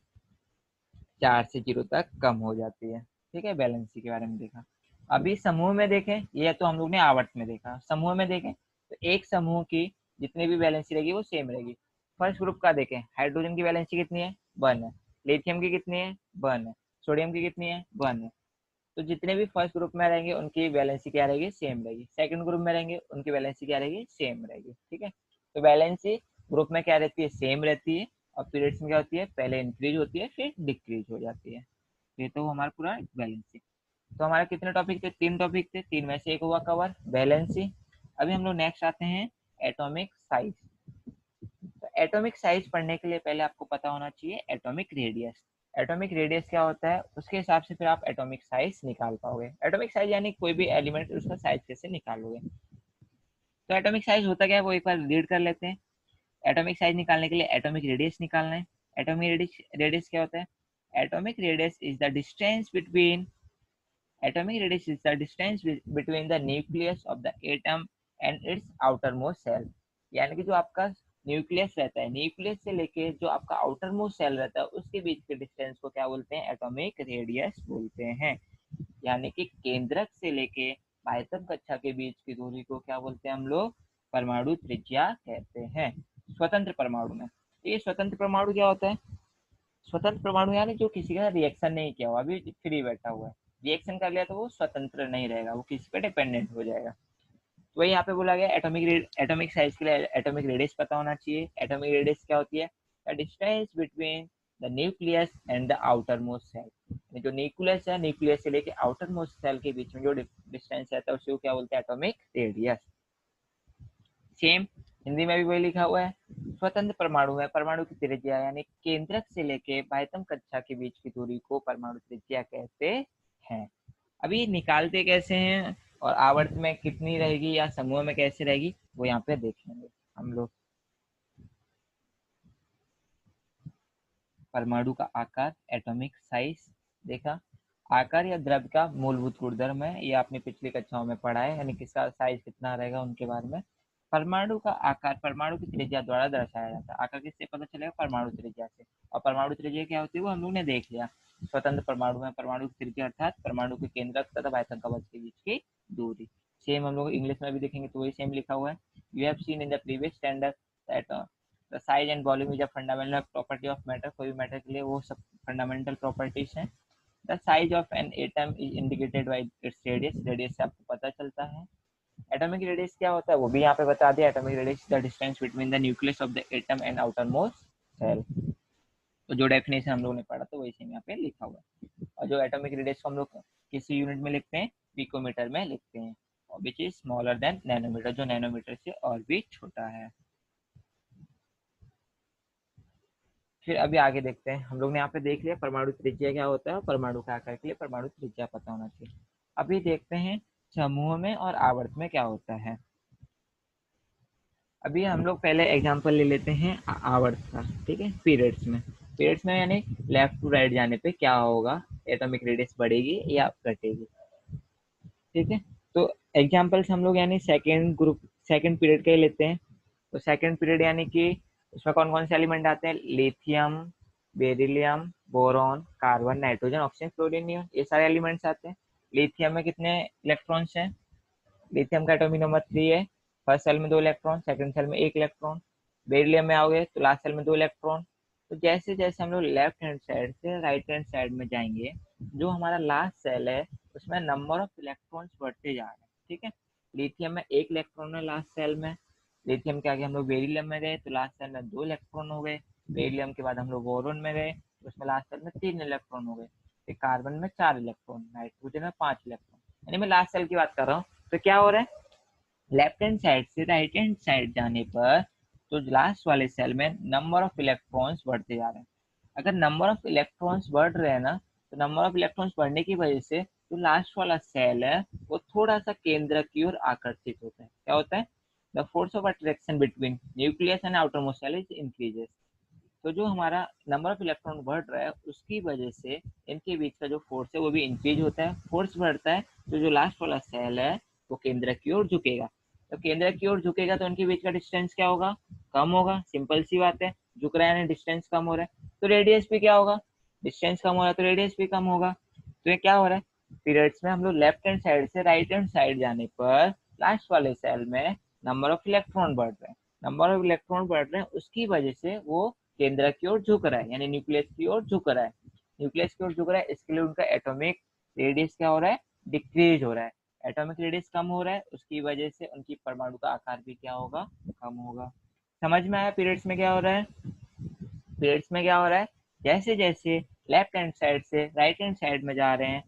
4 से 0 तक कम हो जाती है, ठीक है। बैलेंसी के बारे में देखा। अभी समूह में देखें, ये तो हम लोग ने आवर्त में देखा, समूह में देखें तो एक समूह की जितनी भी बैलेंसी रहेगी वो सेम रहेगी। फर्स्ट ग्रुप का देखें, हाइड्रोजन की बैलेंसी कितनी है, 1 है, लिथियम की कितनी है, 1 है, सोडियम की कितनी है, 1 है। तो जितने भी फर्स्ट ग्रुप में रहेंगे उनकी वैलेंसी क्या रहेगी, सेम रहेगी। सेकंड ग्रुप में रहेंगे उनकी वैलेंसी क्या रहेगी, सेम रहेगी, ठीक है। तो वैलेंसी ग्रुप में क्या रहती है, सेम रहती है, और पीरियड्स में क्या होती है, पहले इंक्रीज होती है फिर डिक्रीज हो जाती है। ये तो हमारा पूरा वैलेंसी। तो हमारे कितने टॉपिक थे, 3 टॉपिक थे, 3 में से एक हुआ कवर, वैलेंसी। अभी हम लोग नेक्स्ट आते हैं एटॉमिक साइज। तो एटॉमिक साइज पढ़ने के लिए पहले आपको पता होना चाहिए एटॉमिक रेडियस। एटॉमिक रेडियस क्या होता है, उसके हिसाब से फिर आप एटॉमिक साइज निकाल पाओगे। एटॉमिक साइज यानी कोई भी एलिमेंट उसका साइज कैसे निकालोगे। तो एटॉमिक साइज होता क्या है, वो एक बार रीड कर लेते हैं। एटॉमिक साइज निकालने के लिए एटॉमिक रेडियस निकालना है। एटॉमिक रेडियस क्या होता है, atomic radius is the distance between, atomic radius is the distance between the nucleus of the atom and its outermost cell। यानी कि जो आपका न्यूक्लियस रहता है, न्यूक्लियस से लेके जो आपका आउटर मोस्ट सेल रहता है उसके बीच के डिस्टेंस को क्या बोलते हैं, एटॉमिक रेडियस बोलते हैं। यानी कि केंद्रक से लेके बाह्यतम कक्षा के बीच की दूरी को क्या बोलते हैं हम लोग, परमाणु त्रिज्या कहते हैं। स्वतंत्र परमाणु में, ये स्वतंत्र परमाणु क्या होता है, स्वतंत्र परमाणु यानी जो किसी का रिएक्शन नहीं किया हुआ, अभी फ्री बैठा हुआ है, रिएक्शन कर लिया तो वो स्वतंत्र नहीं रहेगा, वो किसी पे डिपेंडेंट हो जाएगा। तो वही यहाँ पे बोला गया, एटॉमिक साइज के लिए एटॉमिक रेडियस पता होना चाहिए। एटॉमिक रेडियस क्या होती है, the distance between the nucleus and the outer most cell. जो न्यूक्लियस है, न्यूक्लियस से लेके आउटर मोस्ट सेल के बीच में जो डिस्टेंस रहता है उसको क्या बोलते हैं, एटॉमिक रेडियस। सेम हिंदी में भी वही लिखा हुआ है। स्वतंत्र परमाणु है, परमाणु की त्रिज्या यानी केंद्रक से लेके बाह्यतम कक्षा के बीच की दूरी को परमाणु त्रिज्या कहते हैं। अभी निकालते कैसे हैं और आवर्त में कितनी रहेगी या समूह में कैसे रहेगी वो यहाँ पे देखेंगे हम लोग। परमाणु का आकार, एटॉमिक साइज देखा। आकार या द्रव्य का मूलभूत गुणधर्म है, ये आपने पिछली कक्षाओं में पढ़ा है, यानी किसका साइज कितना रहेगा उनके बारे में। परमाणु का आकार परमाणु की त्रिज्या द्वारा दर्शाया जाता है। आकार किससे पता चलेगा, परमाणु त्रिज्या से। और परमाणु त्रिज्या क्या होती है वो हम लोग ने देख लिया। स्वतंत्र परमाणु में परमाणु की त्रिज्या अर्थात परमाणु के केंद्रक तथा बाह्यतम कवच के बीच की दूरी। सेम हम लोग इंग्लिश में भी देखेंगे तो वही सेम लिखा हुआ है। You have seen in the previous standard that the size and volume is a fundamental property of matter. कोई भी मैटर के लिए वो सब फंडामेंटल प्रॉपर्टीज हैं। The size of an atom is indicated by its radius. Radius से आपको पता चलता है। एटॉमिक रेडियस क्या होता है वो भी यहाँ पे बता दिया। Atomic radius the distance between the nucleus of the atom and outer most cell. तो जो डेफिनेशन हम लोग ने पढ़ा तो वही सेम यहाँ पे लिखा हुआ है। और जो एटॉमिक रेडियस को हम लोग किसी यूनिट में लिखते हैं, पिकोमीटर में लिखते हैं, which is smaller than nanometre, जो नैनोमीटर से और भी छोटा है। फिर अभी आगे देखते हैं। हम लोग ने यहाँ पे देख लिया परमाणु त्रिज्या क्या होता है और परमाणु का आकार के लिए परमाणु त्रिज्या पता होना चाहिए। अभी देखते हैं समूह में और आवर्त में क्या होता है। अभी हम लोग पहले एग्जांपल ले लेते हैं आवर्त का, ठीक है। पीरियड्स में, पीरियड्स में यानी लेफ्ट टू राइट जाने पे क्या होगा, एटॉमिक रेडियस बढ़ेगी या घटेगी, ठीक है। तो एग्जांपल्स हम लोग यानी सेकेंड ग्रुप, सेकेंड पीरियड के लेते हैं। तो सेकेंड पीरियड यानी कि उसमें कौन कौन से एलिमेंट आते हैं, lithium, beryllium, boron, carbon, nitrogen, oxygen, fluorine, neon, ये सारे एलिमेंट्स आते हैं। लिथियम में कितने इलेक्ट्रॉन्स हैं, लिथियम का एटॉमिक नंबर 3 है। फर्स्ट सेल में 2 इलेक्ट्रॉन, सेकंड सेल में 1 इलेक्ट्रॉन। बेरिलियम में आओगे तो लास्ट सेल में 2 इलेक्ट्रॉन। तो जैसे जैसे हम लोग लेफ्ट हैंड साइड से राइट हैंड साइड में जाएंगे, जो हमारा लास्ट सेल है उसमें नंबर ऑफ इलेक्ट्रॉन्स बढ़ते जा रहे हैं, ठीक है। लिथियम में 1 इलेक्ट्रॉन है लास्ट सेल में। लिथियम के आगे हम लोग बेरिलियम में गए तो लास्ट सेल में 2 इलेक्ट्रॉन हो गए। बेरिलियम के बाद हम लोग बोरोन में गए तो उसमें लास्ट सेल में 3 इलेक्ट्रॉन हो गए। फिर कार्बन में 4 इलेक्ट्रॉन, नाइट्रोजन में 5 इलेक्ट्रॉन। यानी मैं लास्ट सेल की बात कर रहा हूँ। तो क्या हो रहा है, लेफ्ट हैंड साइड से राइट हैंड साइड जाने पर तो लास्ट वाले सेल में नंबर ऑफ इलेक्ट्रॉन्स बढ़ते जा रहे हैं। अगर नंबर ऑफ इलेक्ट्रॉन्स बढ़ रहे हैं ना, तो नंबर ऑफ इलेक्ट्रॉन्स बढ़ने की वजह से जो लास्ट वाला सेल है वो थोड़ा सा केंद्र की ओर आकर्षित होता है। क्या होता है, the force of attraction between nucleus and outer most cell is increases. तो जो हमारा नंबर ऑफ इलेक्ट्रॉन बढ़ रहा है उसकी वजह से इनके बीच का जो फोर्स है वो भी इंक्रीज होता है। फोर्स बढ़ता है तो जो लास्ट वाला सेल है वो केंद्र की ओर झुकेगा। तो केंद्र की ओर झुकेगा तो उनके बीच का डिस्टेंस क्या होगा, कम होगा। सिंपल सी बात है, झुक रहा है यानी डिस्टेंस कम हो रहा है, तो रेडियस भी क्या होगा, डिस्टेंस कम हो रहा है तो रेडियस भी कम होगा। तो ये क्या हो रहा है, पीरियड्स में हम लोग लेफ्ट हैंड साइड से राइट हैंड साइड जाने पर लास्ट वाले सेल में नंबर ऑफ इलेक्ट्रॉन बढ़ रहे हैं। नंबर ऑफ इलेक्ट्रॉन बढ़ रहे हैं उसकी वजह से वो केंद्र की ओर झुक रहा है, यानी न्यूक्लियस की ओर झुक रहा है। न्यूक्लियस की ओर झुक रहा है, इसके लिए उनका एटॉमिक रेडियस क्या हो रहा है, डिक्रीज हो रहा है। एटॉमिक रेडियस कम हो रहा है उसकी वजह से उनकी परमाणु का आकार भी क्या होगा, कम होगा। समझ में आया पीरियड्स में क्या हो रहा है। पीरियड्स में क्या हो रहा है, जैसे जैसे लेफ्ट हैंड साइड से राइट हैंड साइड में जा रहे हैं,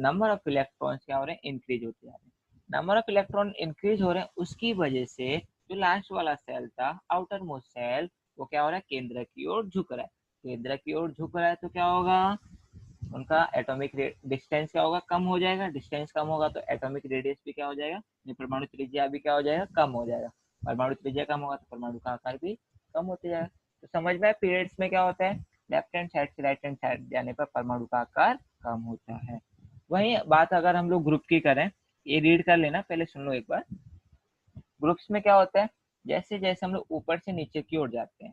नंबर ऑफ इलेक्ट्रॉन्स क्या हो रहे हैं, इंक्रीज होते जा रहे हैं। नंबर ऑफ इलेक्ट्रॉन इंक्रीज हो रहे हैं उसकी वजह से जो लास्ट वाला सेल था, आउटर मोस्ट सेल, वो क्या हो रहा है, केंद्र की ओर झुक रहा है। केंद्र की ओर झुक रहा है तो क्या होगा, उनका एटॉमिक डिस्टेंस क्या होगा, कम हो जाएगा। डिस्टेंस कम होगा तो एटॉमिक रेडियस भी क्या हो जाएगा, परमाणु त्रिज्या भी क्या हो जाएगा, कम हो जाएगा। परमाणु त्रिज्या कम होगा तो परमाणु का आकार भी कम होते जाएगा। तो समझ में पीरियड्स में क्या होता है, लेफ्ट हैंड साइड से राइट हैंड साइड जाने पर परमाणु का आकार कम होता है। वही बात अगर हम लोग ग्रुप की करें, ये रीड कर लेना, पहले सुन लो एक बार। ग्रुप्स में क्या होता है, जैसे जैसे हम लोग ऊपर से नीचे की ओर जाते हैं,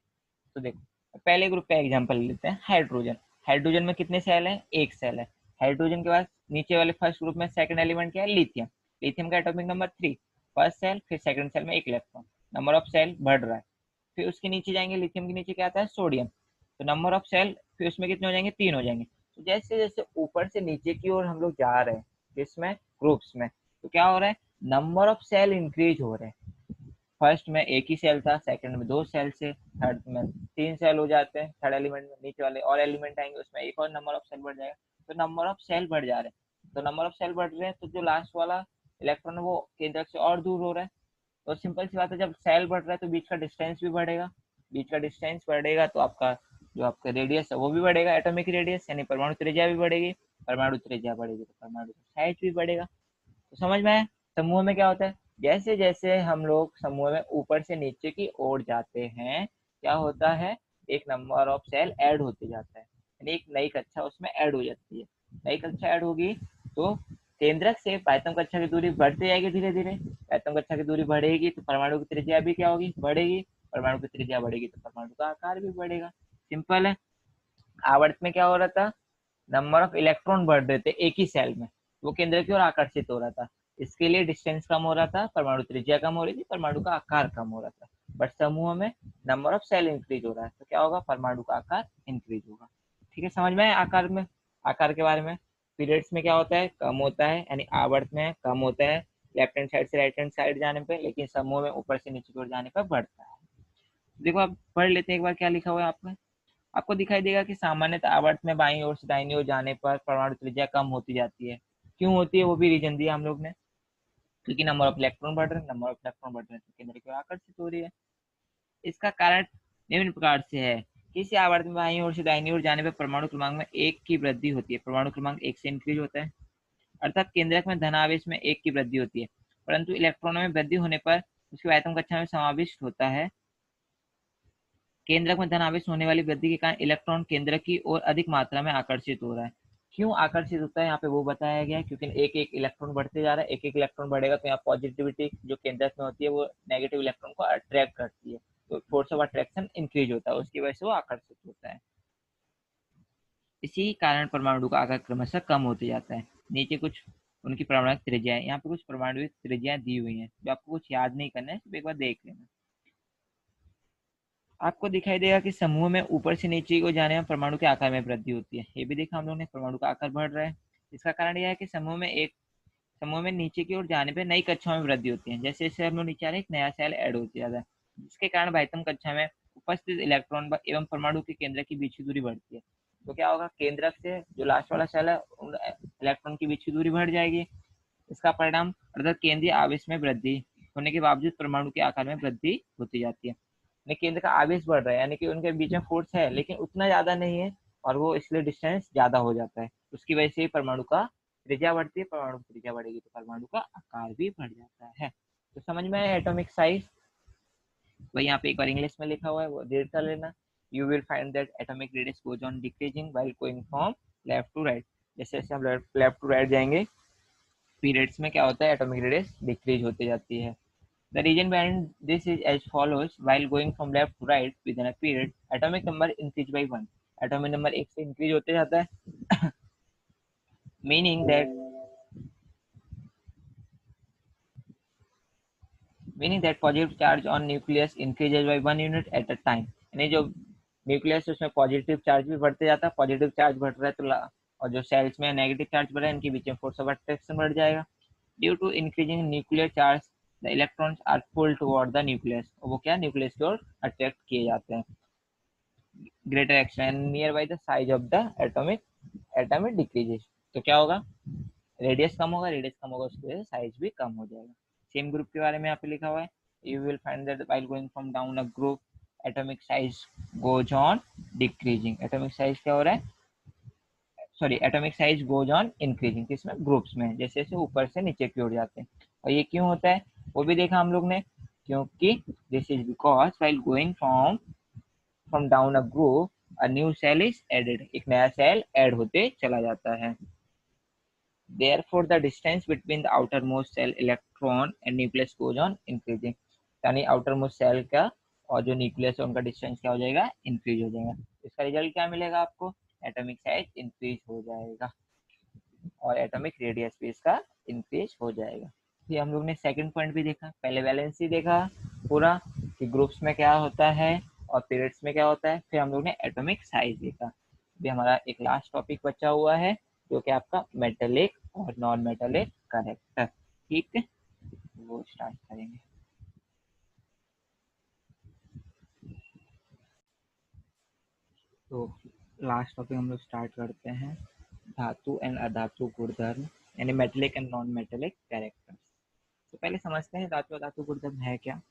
तो देखो पहले ग्रुप का एग्जांपल लेते हैं, हाइड्रोजन। हाइड्रोजन में कितने सेल हैं, एक सेल है। हाइड्रोजन के बाद नीचे वाले फर्स्ट ग्रुप में सेकंड एलिमेंट क्या है, लिथियम। लिथियम का एटॉमिक नंबर 3, फर्स्ट सेल, फिर सेकंड सेल में 1 इलेक्ट्रॉन। नंबर ऑफ सेल बढ़ रहा है। फिर उसके नीचे जाएंगे, लिथियम के नीचे क्या आता है, सोडियम। तो नंबर ऑफ सेल फिर उसमें कितने हो जाएंगे, 3 हो जाएंगे। तो जैसे जैसे ऊपर से नीचे की ओर हम लोग जा रहे हैं, किसमें, ग्रुप्स में, तो क्या हो रहा है, नंबर ऑफ सेल इंक्रीज हो रहे हैं। फर्स्ट में एक ही सेल था, सेकंड में 2 सेल से, थर्ड में 3 सेल हो जाते हैं। थर्ड एलिमेंट में नीचे वाले और एलिमेंट आएंगे उसमें एक और नंबर ऑफ सेल बढ़ जाएगा। तो नंबर ऑफ सेल बढ़ जा रहे हैं। तो नंबर ऑफ सेल बढ़ रहे हैं तो जो लास्ट वाला इलेक्ट्रॉन है वो केंद्र से और दूर हो रहा है। तो सिंपल सी बात है, जब सेल बढ़ रहा है तो बीच का डिस्टेंस भी बढ़ेगा। बीच का डिस्टेंस बढ़ेगा तो आपका जो आपका रेडियस है वो भी बढ़ेगा, एटॉमिक रेडियस यानी परमाणु त्रिज्या भी बढ़ेगी। परमाणु त्रिज्या बढ़ेगी तो परमाणु साइज भी बढ़ेगा। तो समझ में आया। समूह में क्या होता है, जैसे जैसे हम लोग समूह में ऊपर से नीचे की ओर जाते हैं, क्या होता है, एक नंबर ऑफ सेल ऐड होते जाता है, यानी एक नई कक्षा उसमें ऐड हो जाती है। नई कक्षा ऐड होगी तो केंद्रक से पायतम कक्षा की दूरी बढ़ती जाएगी धीरे धीरे। पायतम कक्षा की दूरी बढ़ेगी तो परमाणु की त्रिज्या भी क्या होगी, बढ़ेगी। परमाणु की त्रिज्या बढ़ेगी तो परमाणु का आकार भी बढ़ेगा। सिंपल है। आवर्त में क्या हो रहा था, नंबर ऑफ इलेक्ट्रॉन बढ़ रहे थे एक ही सेल में, वो केंद्र की ओर आकर्षित हो रहा था। इसके लिए डिस्टेंस कम हो रहा था, परमाणु त्रिज्या कम हो रही थी, परमाणु का आकार कम हो रहा था। बट समूह में नंबर ऑफ सेल इंक्रीज हो रहा है, तो क्या होगा, परमाणु का आकार इंक्रीज होगा। ठीक है, समझ में आया आकार में, आकार के बारे में। पीरियड्स में क्या होता है, कम होता है, यानी आवर्त में कम होता है लेफ्ट हैंड साइड से राइट हैंड साइड जाने पे, लेकिन समूह में ऊपर से नीचे की ओर जाने पर बढ़ता है। देखो आप पढ़ लेते हैं एक बार क्या लिखा हुआ है आपने। आपको दिखाई देगा कि सामान्यतः आवर्त में बाईं ओर से दाईं ओर जाने पर परमाणु त्रिज्या कम होती जाती है। क्यों होती है वो भी रीजन दिया हम लोग ने, क्योंकि नंबर ऑफ इलेक्ट्रॉन बढ़ रहे हैं, नंबर ऑफ इलेक्ट्रॉन बढ़ रहे हैं तो केंद्र की ओर आकर्षित हो रही है। इसका कारण निम्न प्रकार से है, किसी आवर्त में बाईं ओर से दाईं ओर जाने पर परमाणु क्रमांक में एक की वृद्धि होती है, परमाणु क्रमांक एक से इंक्रीज होता है, अर्थात केंद्रक में धनावेश में एक की वृद्धि होती है, परंतु इलेक्ट्रॉनों में वृद्धि होने पर उसके आयतन कक्षा में समाविष्ट होता है। केंद्रक में धनावेश होने वाली वृद्धि के कारण इलेक्ट्रॉन केंद्रक की ओर अधिक मात्रा में आकर्षित हो रहा है। क्यों आकर्षित होता है यहाँ पे वो बताया गया है, क्योंकि एक एक इलेक्ट्रॉन बढ़ते जा रहा है, एक एक इलेक्ट्रॉन बढ़ेगा तो यहाँ पॉजिटिविटी जो केंद्रक में होती है वो नेगेटिव इलेक्ट्रॉन को अट्रैक्ट करती है, तो फोर्स ऑफ अट्रैक्शन इंक्रीज होता है, उसकी वजह से वो आकर्षित होता है। इसी कारण परमाणु का आकार क्रमशः कम होते जाता है। नीचे कुछ उनकी परमाणु त्रिज्याएं, यहाँ पे कुछ परमाणु त्रिज्याएं दी हुई हैं जो आपको कुछ याद नहीं करना है, सिर्फ एक बार देख लेना। आपको दिखाई देगा कि समूह में ऊपर से नीचे को जाने में परमाणु के आकार में वृद्धि होती है, ये भी देखा हम लोगों ने, परमाणु का आकार बढ़ रहा है। इसका कारण यह है कि समूह में नीचे की ओर जाने पर नई कक्षाओं में वृद्धि होती है, जैसे जैसे हम लोग नीचे आ रहे हैं एक नया सेल ऐड होते जाता है, जिसके कारण बाह्यतम कक्षा में उपस्थित इलेक्ट्रॉन एवं परमाणु के केंद्र की बीच की दूरी बढ़ती है। तो क्या होगा, केंद्रक से जो लास्ट वाला सेल है उन इलेक्ट्रॉन की बीच की दूरी बढ़ जाएगी। इसका परिणाम अर्थात केंद्रीय आवेश में वृद्धि होने के बावजूद परमाणु के आकार में वृद्धि होती जाती है। केंद्र का आवेश बढ़ रहा है, यानी कि उनके बीच में फोर्स है लेकिन उतना ज्यादा नहीं है, और वो इसलिए डिस्टेंस ज्यादा हो जाता है, उसकी वजह से परमाणु का त्रिज्या बढ़ती है, परमाणु की त्रिज्या बढ़ेगी तो परमाणु का आकार भी बढ़ जाता है। तो समझ में आया एटॉमिक साइज। वही यहाँ पे एक बार इंग्लिश में लिखा हुआ है वो रीड कर लेना। You will find that atomic radius goes on decreasing while going from left to right. जैसे जैसे हम लेफ्ट टू राइट जाएंगे पीरियड्स में क्या होता है, एटॉमिक रेडियस डिक्रीज होती जाती है। The reason behind this is as follows: while going from left to right within a period, atomic number increase by 1. Atomic number एक से increase होते जाता है meaning that positive charge on nucleus increases by 1 unit at a time. यानी जो nucleus उसमें positive charge भी बढ़ते जाता है, पॉजिटिव चार्ज बढ़ रहा है तो और जो सेल्स में नेगेटिव चार्ज बढ़ रहा है इनके बीच में फोर्स ऑफ अट्रैक्शन बढ़ जाएगा। Due to increasing nuclear charge the electrons are pulled toward the nucleus, वो क्या न्यूक्लियस की ओर अट्रैक्ट किए जाते हैं। Greater extend near by the size of the atomic decreases, तो क्या होगा, रेडियस कम होगा, रेडियस कम होगा उसकी वजह से साइज भी कम हो जाएगा। सेम ग्रुप के बारे में यहाँ पे लिखा हुआ है, you will find that while going from down a group atomic size goes on decreasing. Atomic size क्या हो रहा है, sorry atomic size goes on increasing, किसमें, ग्रुप्स में, जैसे जैसे ऊपर से नीचे की ओर जाते हैं। और ये क्यों होता है वो भी देखा हम लोग ने, क्योंकि this is because while going from down a group a new cell is added, एक नया सेल ऐड होते चला जाता है। Therefore, the distance between the outermost cell electron and nucleus goes on increasing. यानी outermost cell का और जो न्यूक्लियस है उनका डिस्टेंस क्या हो जाएगा, इंक्रीज हो जाएगा। इसका रिजल्ट क्या मिलेगा आपको, एटॉमिक साइज इंक्रीज हो जाएगा और एटॉमिक रेडियस भी इसका इंक्रीज हो जाएगा। ये हम लोग ने सेकंड पॉइंट भी देखा, पहले वैलेंसी देखा पूरा कि ग्रुप्स में क्या होता है और पीरियड्स में क्या होता है, फिर हम लोग ने एटॉमिक साइज देखा। अभी हमारा एक लास्ट टॉपिक बचा हुआ है जो कि आपका मेटेलिक और नॉन मेटेलिक कैरेक्टर, ठीक है, वो स्टार्ट करेंगे। तो लास्ट टॉपिक हम लोग स्टार्ट करते हैं, धातु एंड अधातु गुणधर्म, यानी metallic and non metallic character. तो पहले समझते हैं धातु अधातु गुणधर्म है क्या।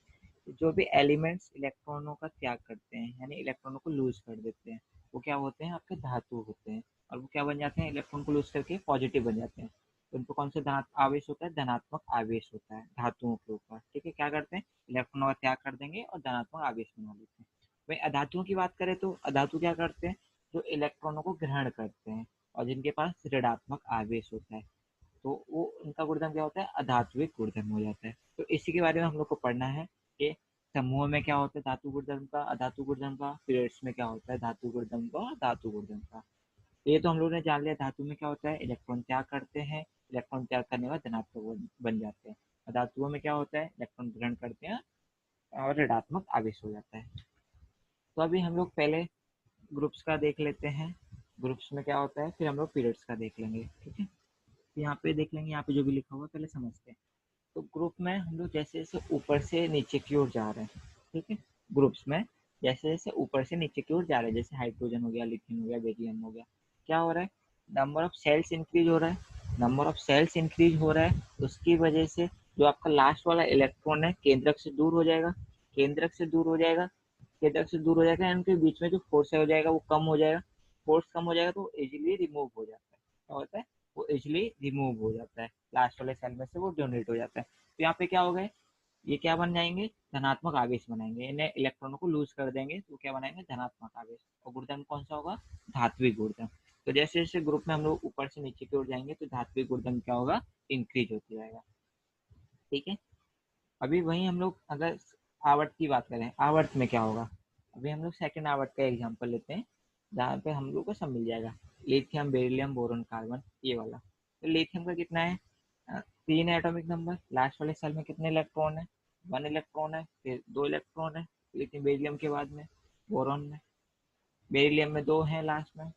तो जो भी एलिमेंट्स इलेक्ट्रॉनों का त्याग करते हैं यानी इलेक्ट्रॉनों को लूज कर देते हैं वो क्या होते हैं, आपके धातु होते हैं, और वो क्या बन जाते हैं, इलेक्ट्रॉन को लूज करके पॉजिटिव बन जाते हैं। तो उनको कौन सा आवेश होता है, धनात्मक आवेश होता है धातुओं के ऊपर, ठीक है। क्या करते हैं, इलेक्ट्रॉनों का त्याग कर देंगे और धनात्मक आवेश बना लेते हैं। वही अधातुओं की बात करें तो अधातु क्या करते हैं, जो इलेक्ट्रॉनों को ग्रहण करते हैं और जिनके पास ऋणात्मक आवेश होता है, तो वो उनका गुणधर्म क्या होता है, अधात्विक गुणधर्म हो जाता है। तो इसी के बारे में हम लोग को पढ़ना है कि समूह में क्या होता है धातु गुणधर्म का, अधातु गुणधर्म का, पीरियड्स में क्या होता है धातु गुणधर्म का, धातु गुणधर्म का। ये तो हम लोग ने जान लिया, धातु में क्या होता है, इलेक्ट्रॉन त्याग करते हैं इलेक्ट्रॉन त्याग करने के बाद धनात्मक बन जाते हैं। अधातुओं में क्या होता है, इलेक्ट्रॉन ग्रहण करते हैं और ऋणात्मक आवेश हो जाता है। तो अभी हम लोग पहले ग्रुप्स का देख लेते हैं, ग्रुप्स में क्या होता है, फिर हम लोग पीरियड्स का देख लेंगे। ठीक है, तो यहाँ पे देख लेंगे, यहाँ पे जो भी लिखा हुआ है पहले समझते हैं। तो ग्रुप में हम लोग जैसे जैसे ऊपर से नीचे की ओर जा रहे हैं, ठीक है, ग्रुप्स में जैसे जैसे ऊपर से नीचे की ओर जा रहे हैं, जैसे हाइड्रोजन हो गया, लिथियम हो गया, बेरिलियम हो गया, क्या हो रहा है, नंबर ऑफ सेल्स इंक्रीज हो रहा है। नंबर ऑफ सेल्स इंक्रीज हो रहा है, उसकी वजह से जो आपका लास्ट वाला इलेक्ट्रॉन है केंद्रक से दूर हो जाएगा, केंद्रक से दूर हो जाएगा, केंद्रक से दूर हो जाएगा, इनके बीच में जो फोर्स हो जाएगा वो कम हो जाएगा, फोर्स कम हो जाएगा तो इजीली रिमूव हो जाता है। क्या होता है, वो इजीली रिमूव हो जाता है, लास्ट वाले सेल में से वो डोनेट हो जाता है। तो यहाँ पे क्या हो गए, ये क्या बन जाएंगे, धनात्मक आवेश बनाएंगे, इन्हें इलेक्ट्रॉनों को लूज कर देंगे तो क्या बनाएंगे, धनात्मक आवेश। और गुणधर्म कौन सा होगा, धात्विक गुणधर्म। तो जैसे जैसे ग्रुप में हम लोग ऊपर से नीचे की ओर जाएंगे तो धात्विक गुणधर्म क्या होगा, इंक्रीज होती जाएगा। ठीक है, अभी वहीं हम लोग अगर आवर्त की बात करें, आवर्त में क्या होगा, अभी हम लोग सेकंड आवर्त का एग्जांपल लेते हैं जहाँ पे हम लोग को सब मिल जाएगा, लिथियम, बेरिलियम, बोरॉन, कार्बन, ये वाला। तो लिथियम का कितना है, 3 है एटॉमिक नंबर, लास्ट वाले सेल में कितने इलेक्ट्रॉन है, 1 इलेक्ट्रॉन है, फिर 2 इलेक्ट्रॉन है लिथियम बेरिलियम के बाद में, बोरॉन में, बेरिलियम में 2 है लास्ट में,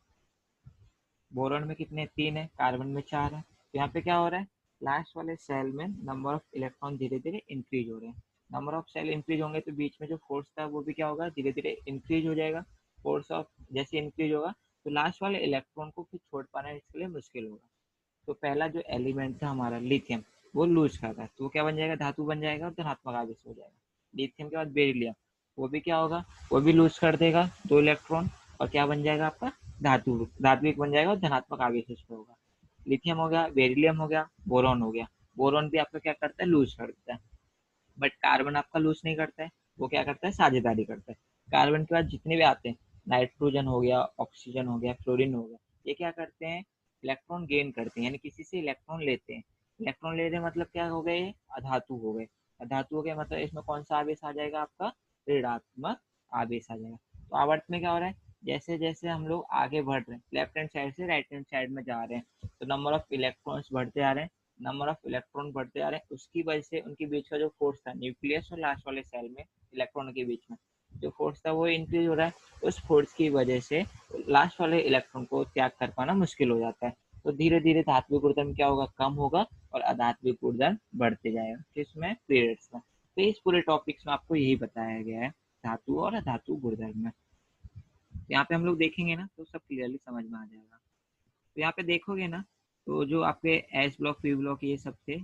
बोरॉन में कितने, 3 है, कार्बन में 4 है। तो यहाँ पे क्या हो रहा है, लास्ट वाले सेल में नंबर ऑफ इलेक्ट्रॉन धीरे धीरे इंक्रीज हो रहे हैं। नंबर ऑफ सेल इंक्रीज होंगे तो बीच में जो फोर्स था वो भी क्या होगा, धीरे धीरे इंक्रीज हो जाएगा। फोर्स ऑफ जैसे इंक्रीज होगा तो लास्ट वाले इलेक्ट्रॉन को फिर छोड़ पाना इसके लिए मुश्किल होगा। तो पहला जो एलिमेंट था हमारा लिथियम, वो लूज कर रहा है तो वो क्या बन जाएगा, धातु बन जाएगा और धनात्मक आवेश हो जाएगा। लिथियम के बाद बेरिलियम, वो भी क्या होगा, वो भी लूज कर देगा 2 इलेक्ट्रॉन और क्या बन जाएगा आपका, धातु, धात्विक बन जाएगा और धनात्मक आवेश उसमें होगा। लिथियम हो गया, बेरिलियम हो गया, बोरॉन हो गया। बोरॉन भी आपका क्या करता है, लूज कर देता है। बट कार्बन आपका लूज नहीं करता है, वो क्या करता है, साझेदारी करता है। कार्बन के बाद जितने भी आते हैं, नाइट्रोजन हो गया, ऑक्सीजन हो गया, फ्लोरीन हो गया, ये क्या करते हैं, इलेक्ट्रॉन गेन करते हैं, यानी किसी से इलेक्ट्रॉन लेते हैं। इलेक्ट्रॉन ले रहे मतलब क्या हो गए, अधातु हो गए। अधातु हो गए मतलब इसमें कौन सा आवेश आ जाएगा आपका, ऋणात्मक आवेश आ जाएगा। तो आवर्त में क्या हो रहा है, जैसे जैसे हम लोग आगे बढ़ रहे हैं, लेफ्ट हैंड साइड से राइट हैंड साइड में जा रहे हैं, तो नंबर ऑफ इलेक्ट्रॉन्स बढ़ते आ रहे हैं। नंबर ऑफ इलेक्ट्रॉन बढ़ते आ रहे हैं, उसकी वजह से उनके बीच का जो फोर्स था, न्यूक्लियस और लास्ट वाले सेल में इलेक्ट्रॉन के बीच में जो फोर्स था वो इंक्रीज हो रहा है। उस फोर्स की वजह से लास्ट वाले इलेक्ट्रॉन को त्याग कर पाना मुश्किल हो जाता है। तो धीरे धीरे धात्विक गुणधर्म क्या होगा, कम होगा और अधात्विक गुणधर्म बढ़ते जाएगा, किसमें, पीरियड्स में। तो इस पूरे टॉपिक्स में आपको यही बताया गया है, धातु और अधातु गुणधर्म में। यहाँ पे हम लोग देखेंगे ना तो सब क्लियरली समझ में आ जाएगा। तो यहाँ पे देखोगे ना, तो जो आपके एस ब्लॉक, पी ब्लॉक, ये सब थे,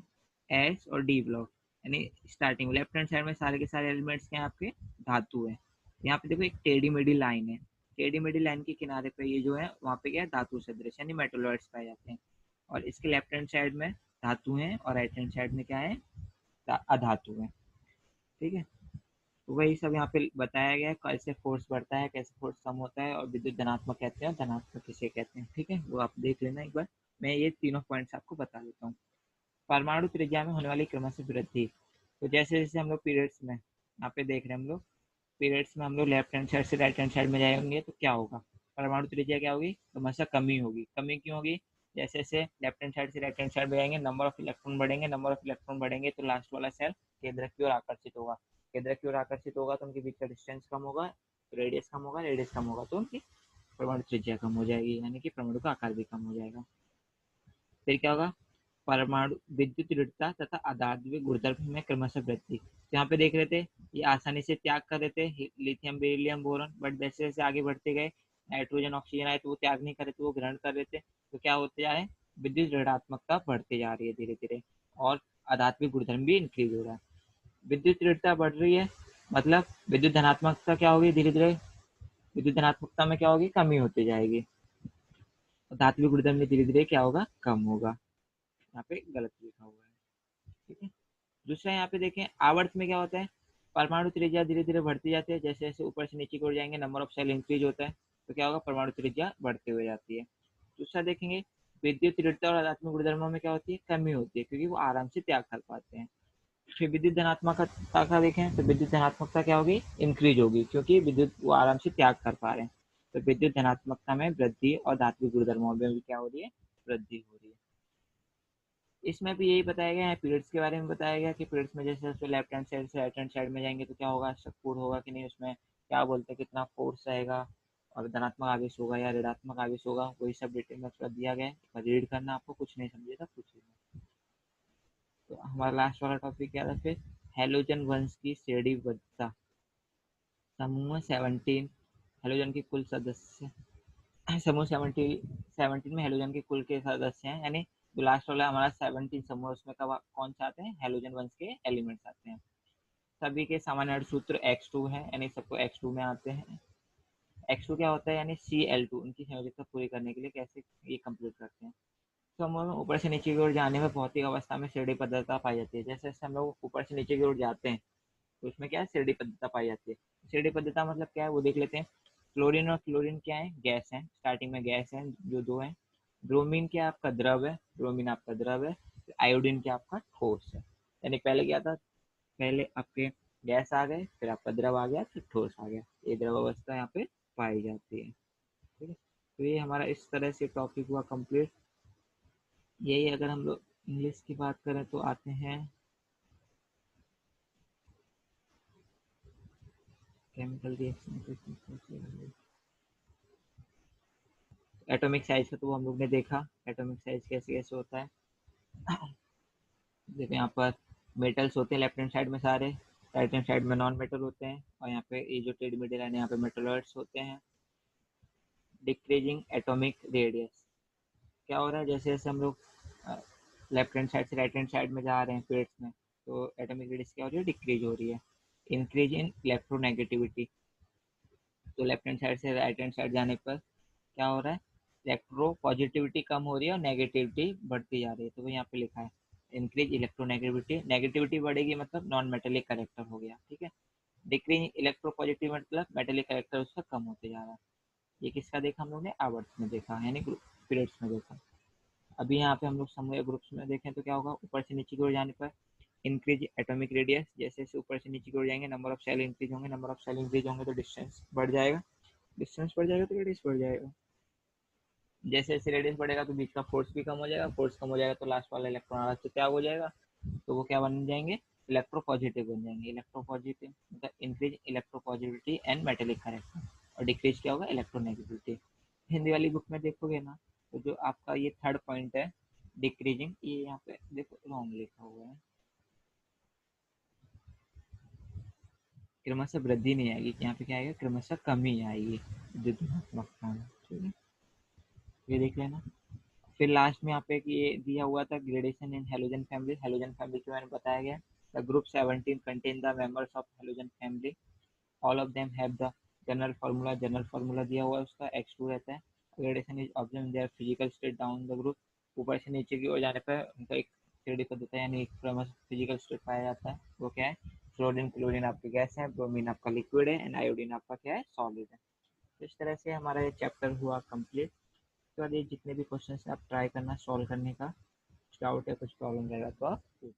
एस और डी ब्लॉक, यानी स्टार्टिंग लेफ्ट हैंड साइड में सारे के सारे एलिमेंट्स के आपके धातु है। यहाँ पे देखो एक टेढ़ी मेढ़ी लाइन है, टेढ़ी मेढ़ी लाइन के किनारे पे ये जो है वहाँ पे क्या है, धातु सदृश यानी मेटोलॉइड्स पाए जाते हैं। और इसके लेफ्ट हैंड साइड में धातु है और राइट हैंड साइड में क्या है, अधातु है। ठीक है, तो वही सब यहाँ पे बताया गया है, कैसे फोर्स बढ़ता है, कैसे फोर्स कम होता है, और विद्युत धनात्मक कहते हैं और धनात्मक किसे कहते हैं। ठीक है, वो आप देख लेना एक बार, मैं ये तीनों पॉइंट्स आपको बता देता हूँ। परमाणु त्रिज्या में होने वाली क्रमशः वृद्धि, तो जैसे जैसे हम लोग पीरियड्स में यहाँ पे देख रहे हैं, हम लोग पीरियड्स में हम लोग लेफ्ट हैंड साइड से राइट हैंड साइड में जाएंगे तो क्या होगा, परमाणु त्रिज्या क्या होगी, क्रमशः कमी होगी। कमी क्यों होगी, जैसे जैसे लेफ्ट हैंड साइड से राइट हैंड साइड में जाएंगे नंबर ऑफ इलेक्ट्रॉन बढ़ेंगे, नंबर ऑफ इलेक्ट्रॉन बढ़ेंगे तो लास्ट वाला सेल केंद्र की ओर आकर्षित होगा, केंद्र की ओर आकर्षित होगा तो उनके बीच का डिस्टेंस कम होगा, रेडियस कम होगा, रेडियस कम होगा तो उनकी परमाणु त्रिज्या कम हो जाएगी, यानी कि परमाणु का आकार भी कम हो जाएगा। फिर क्या होगा, परमाणु विद्युत दृढ़ता तथा अधात्विक गुणधर्म में क्रमशः वृद्धि। तो यहाँ पे देख रहे थे ये आसानी से त्याग कर रहे थे लिथियम, बेरिलियम, बोरॉन, बट जैसे जैसे आगे बढ़ते गए नाइट्रोजन, ऑक्सीजन आए तो वो त्याग नहीं कर रहे थे, वो ग्रहण कर रहे थे। तो क्या होते जा रहे हैं, विद्युत ऋणात्मकता बढ़ती जा रही है धीरे धीरे, और अधात्विक गुणधर्म भी इंक्रीज हो रहा है। विद्युत दृढ़ता बढ़ रही है मतलब विद्युत धनात्मकता क्या होगी, धीरे धीरे विद्युत धनात्मकता में क्या होगी, कमी होती जाएगी, और धात्विक गुणधर्म में धीरे धीरे क्या होगा, कम होगा। यहाँ पे गलत लिखा हुआ है। ठीक है, दूसरा यहाँ पे देखें आवर्त में क्या होता है, परमाणु त्रिज्या धीरे धीरे बढ़ती जाती है, जैसे जैसे ऊपर से नीचे की ओर जाएंगे नंबर ऑफ सेल इंक्रीज होता है तो क्या होगा, परमाणु त्रिज्या बढ़ती हुई जाती है। दूसरा देखेंगे विद्युत दृढ़ता और आध्यात्मिक गुणधर्मों में क्या होती है, कमी होती है, क्योंकि वो आराम से त्याग कर पाते हैं। फिर विद्युत धनात्मकता का देखें तो विद्युत धनात्मकता क्या होगी, इंक्रीज होगी, क्योंकि विद्युत वो आराम से त्याग कर पा रहे हैं। तो विद्युत धनात्मकता में वृद्धि और धात्विक गुणधर्मों में भी क्या हो रही है, वृद्धि हो रही है। इसमें भी यही बताया गया है, पीरियड्स के बारे में बताया गया कि पीरियड्स में जैसे उसमें लेफ्ट हैंड साइड से राइट हैंड साइड में जाएंगे तो क्या होगा, सपोर्ट होगा कि नहीं, उसमें क्या बोलते हैं कितना फोर्स रहेगा, और धनात्मक आवेश होगा या ऋणात्मक आवेश होगा, वही सब डिटेल में उसका दिया गया है। रीड करना, आपको कुछ नहीं समझे तो पूछ लेना। तो हमारा लास्ट वाला टॉपिक क्या था फिर, हेलोजन वंश की श्रेणीबद्धता। समूह 17 हेलोजन के कुल सदस्य, समूह 17 में हेलोजन के कुल के सदस्य हैं, यानी जो लास्ट वाला हमारा 17 समूह, उसमें कब कौन से आते हैं, हेलोजन वंश के एलिमेंट्स आते हैं। सभी के सामान्य सूत्र X2 है, यानी सबको X2 में आते हैं। X2 क्या होता है, यानी Cl2, उनकी संयोजकता पूरी करने के लिए कैसे ये कंप्लीट करते हैं। समूह में ऊपर से नीचे की ओर जाने में भौतिक अवस्था में श्रेणीबद्धता पाई जाती है। जैसे जैसे हम लोग ऊपर से नीचे की ओर जाते हैं तो उसमें क्या है, श्रेणीबद्धता पाई जाती है। श्रेणीबद्धता मतलब क्या है वो देख लेते हैं। क्लोरीन और क्लोरीन क्या है, गैस है, स्टार्टिंग में गैस है जो दो है। ब्रोमीन क्या आपका द्रव है, ब्रोमीन आपका द्रव है। आयोडीन क्या आपका ठोस है। यानी पहले क्या था, पहले आपके गैस आ गए, फिर आपका द्रव आ गया, फिर ठोस आ गया, ये द्रव अवस्था यहाँ पे पाई जाती है। ठीक है, तो ये हमारा इस तरह से टॉपिक हुआ कंप्लीट। यही अगर हम लोग इंग्लिश की बात करें तो आते हैं केमिकल रिएक्शन। एटॉमिक साइज का तो हम लोग ने देखा, एटॉमिक साइज कैसे कैसे होता है। देखो यहाँ पर मेटल्स होते हैं लेफ्ट हैंड साइड में सारे, राइट हैंड साइड में नॉन मेटल होते हैं, और यहाँ पे ये जो टेढ़ी मेढ़ी लाइन है यहाँ पे मेटलॉइड्स होते हैं। डिक्रीजिंग एटॉमिक रेडियस, क्या हो रहा है, जैसे जैसे हम लोग लेफ्ट हैंड साइड से राइट हैंड साइड में जा रहे हैं पीरियड्स में, तो एटॉमिक रेडियस क्या हो रही है, डिक्रीज हो रही है। इंक्रीज इन इलेक्ट्रोनेगेटिविटी, तो लेफ्ट हैंड साइड से राइट हैंड साइड जाने पर क्या हो रहा है, इलेक्ट्रो पॉजिटिविटी कम हो रही है और नेगेटिविटी बढ़ती जा रही है। तो वो यहाँ पे लिखा है इंक्रीज इलेक्ट्रोनेगेटिविटी, नेगेटिविटी बढ़ेगी मतलब नॉन मेटेलिक करेक्टर हो गया। ठीक है, डिक्रीज इलेक्ट्रो पॉजिटिव मतलब मेटेलिक करेक्टर उसका कम होते जा रहा है। ये किसका देखा हम लोग ने, आवर्त में देखा, यानी पीरियड्स में देखा। अभी यहाँ पे हम लोग समूह ग्रुप्स में देखें तो क्या होगा, ऊपर से नीचे की ओर जाने पर इंक्रीज एटॉमिक रेडियस, जैसे जैसे ऊपर से नीचे की ओर जाएंगे नंबर ऑफ सेल इंक्रीज होंगे, नंबर ऑफ सेल इंक्रीज होंगे तो डिस्टेंस बढ़ जाएगा, डिस्टेंस बढ़ जाएगा तो रेडियस बढ़ जाएगा। जैसे जैसे रेडियस बढ़ेगा तो बीच का फोर्स भी कम हो जाएगा, फोर्स कम हो जाएगा तो लास्ट वाला इलेक्ट्रॉन अलग से त्याग हो जाएगा, तो वो क्या बन जाएंगे, इलेक्ट्रोपॉजिटिव बन जाएंगे। इलेक्ट्रोपॉजिटिव मतलब increase electropositivity and metallic character, और डिक्रीज क्या होगा, इलेक्ट्रोनेगेटिविटी। हिंदी वाली बुक में देखोगे ना, तो जो आपका ये थर्ड पॉइंट है डिक्रीजिंग, ये यहाँ पे देखो रॉन्ग लिखा हुआ है, क्रमशः वृद्धि नहीं आएगी, यहाँ पे क्या आएगा, क्रमशः कमी आएगी विद्युतात्मकता में। ठीक है, ये देख लेना। फिर लास्ट में यहाँ पे ये दिया हुआ था ग्रेडेशन इन हेलोजन फैमिली, हेलोजन फैमिली के बारे में बताया गया। The group 17 contain the members of halogen family, all of them have the general formula, general formula दिया हुआ है उसका X2 रहता है। Gradation is observe their physical state down the group, ऊपर से नीचे की ओर जाने पर उनका एक श्रेणी पद्धति यानी एक क्रमश फिजिकल स्टेट पाया जाता है। वो क्या है, फ्लोरीन क्लोरीन आपके गैस है, ब्रोमीन आपका लिक्विड है, एंड आयोडीन आपका क्या है, सॉलिड है। तो इस तरह से हमारा ये चैप्टर हुआ कंप्लीट। तो ये जितने भी क्वेश्चन आप ट्राई करना सॉल्व करने का, कुछ डाउट है कुछ प्रॉब्लम रहेगा तो आप पूछ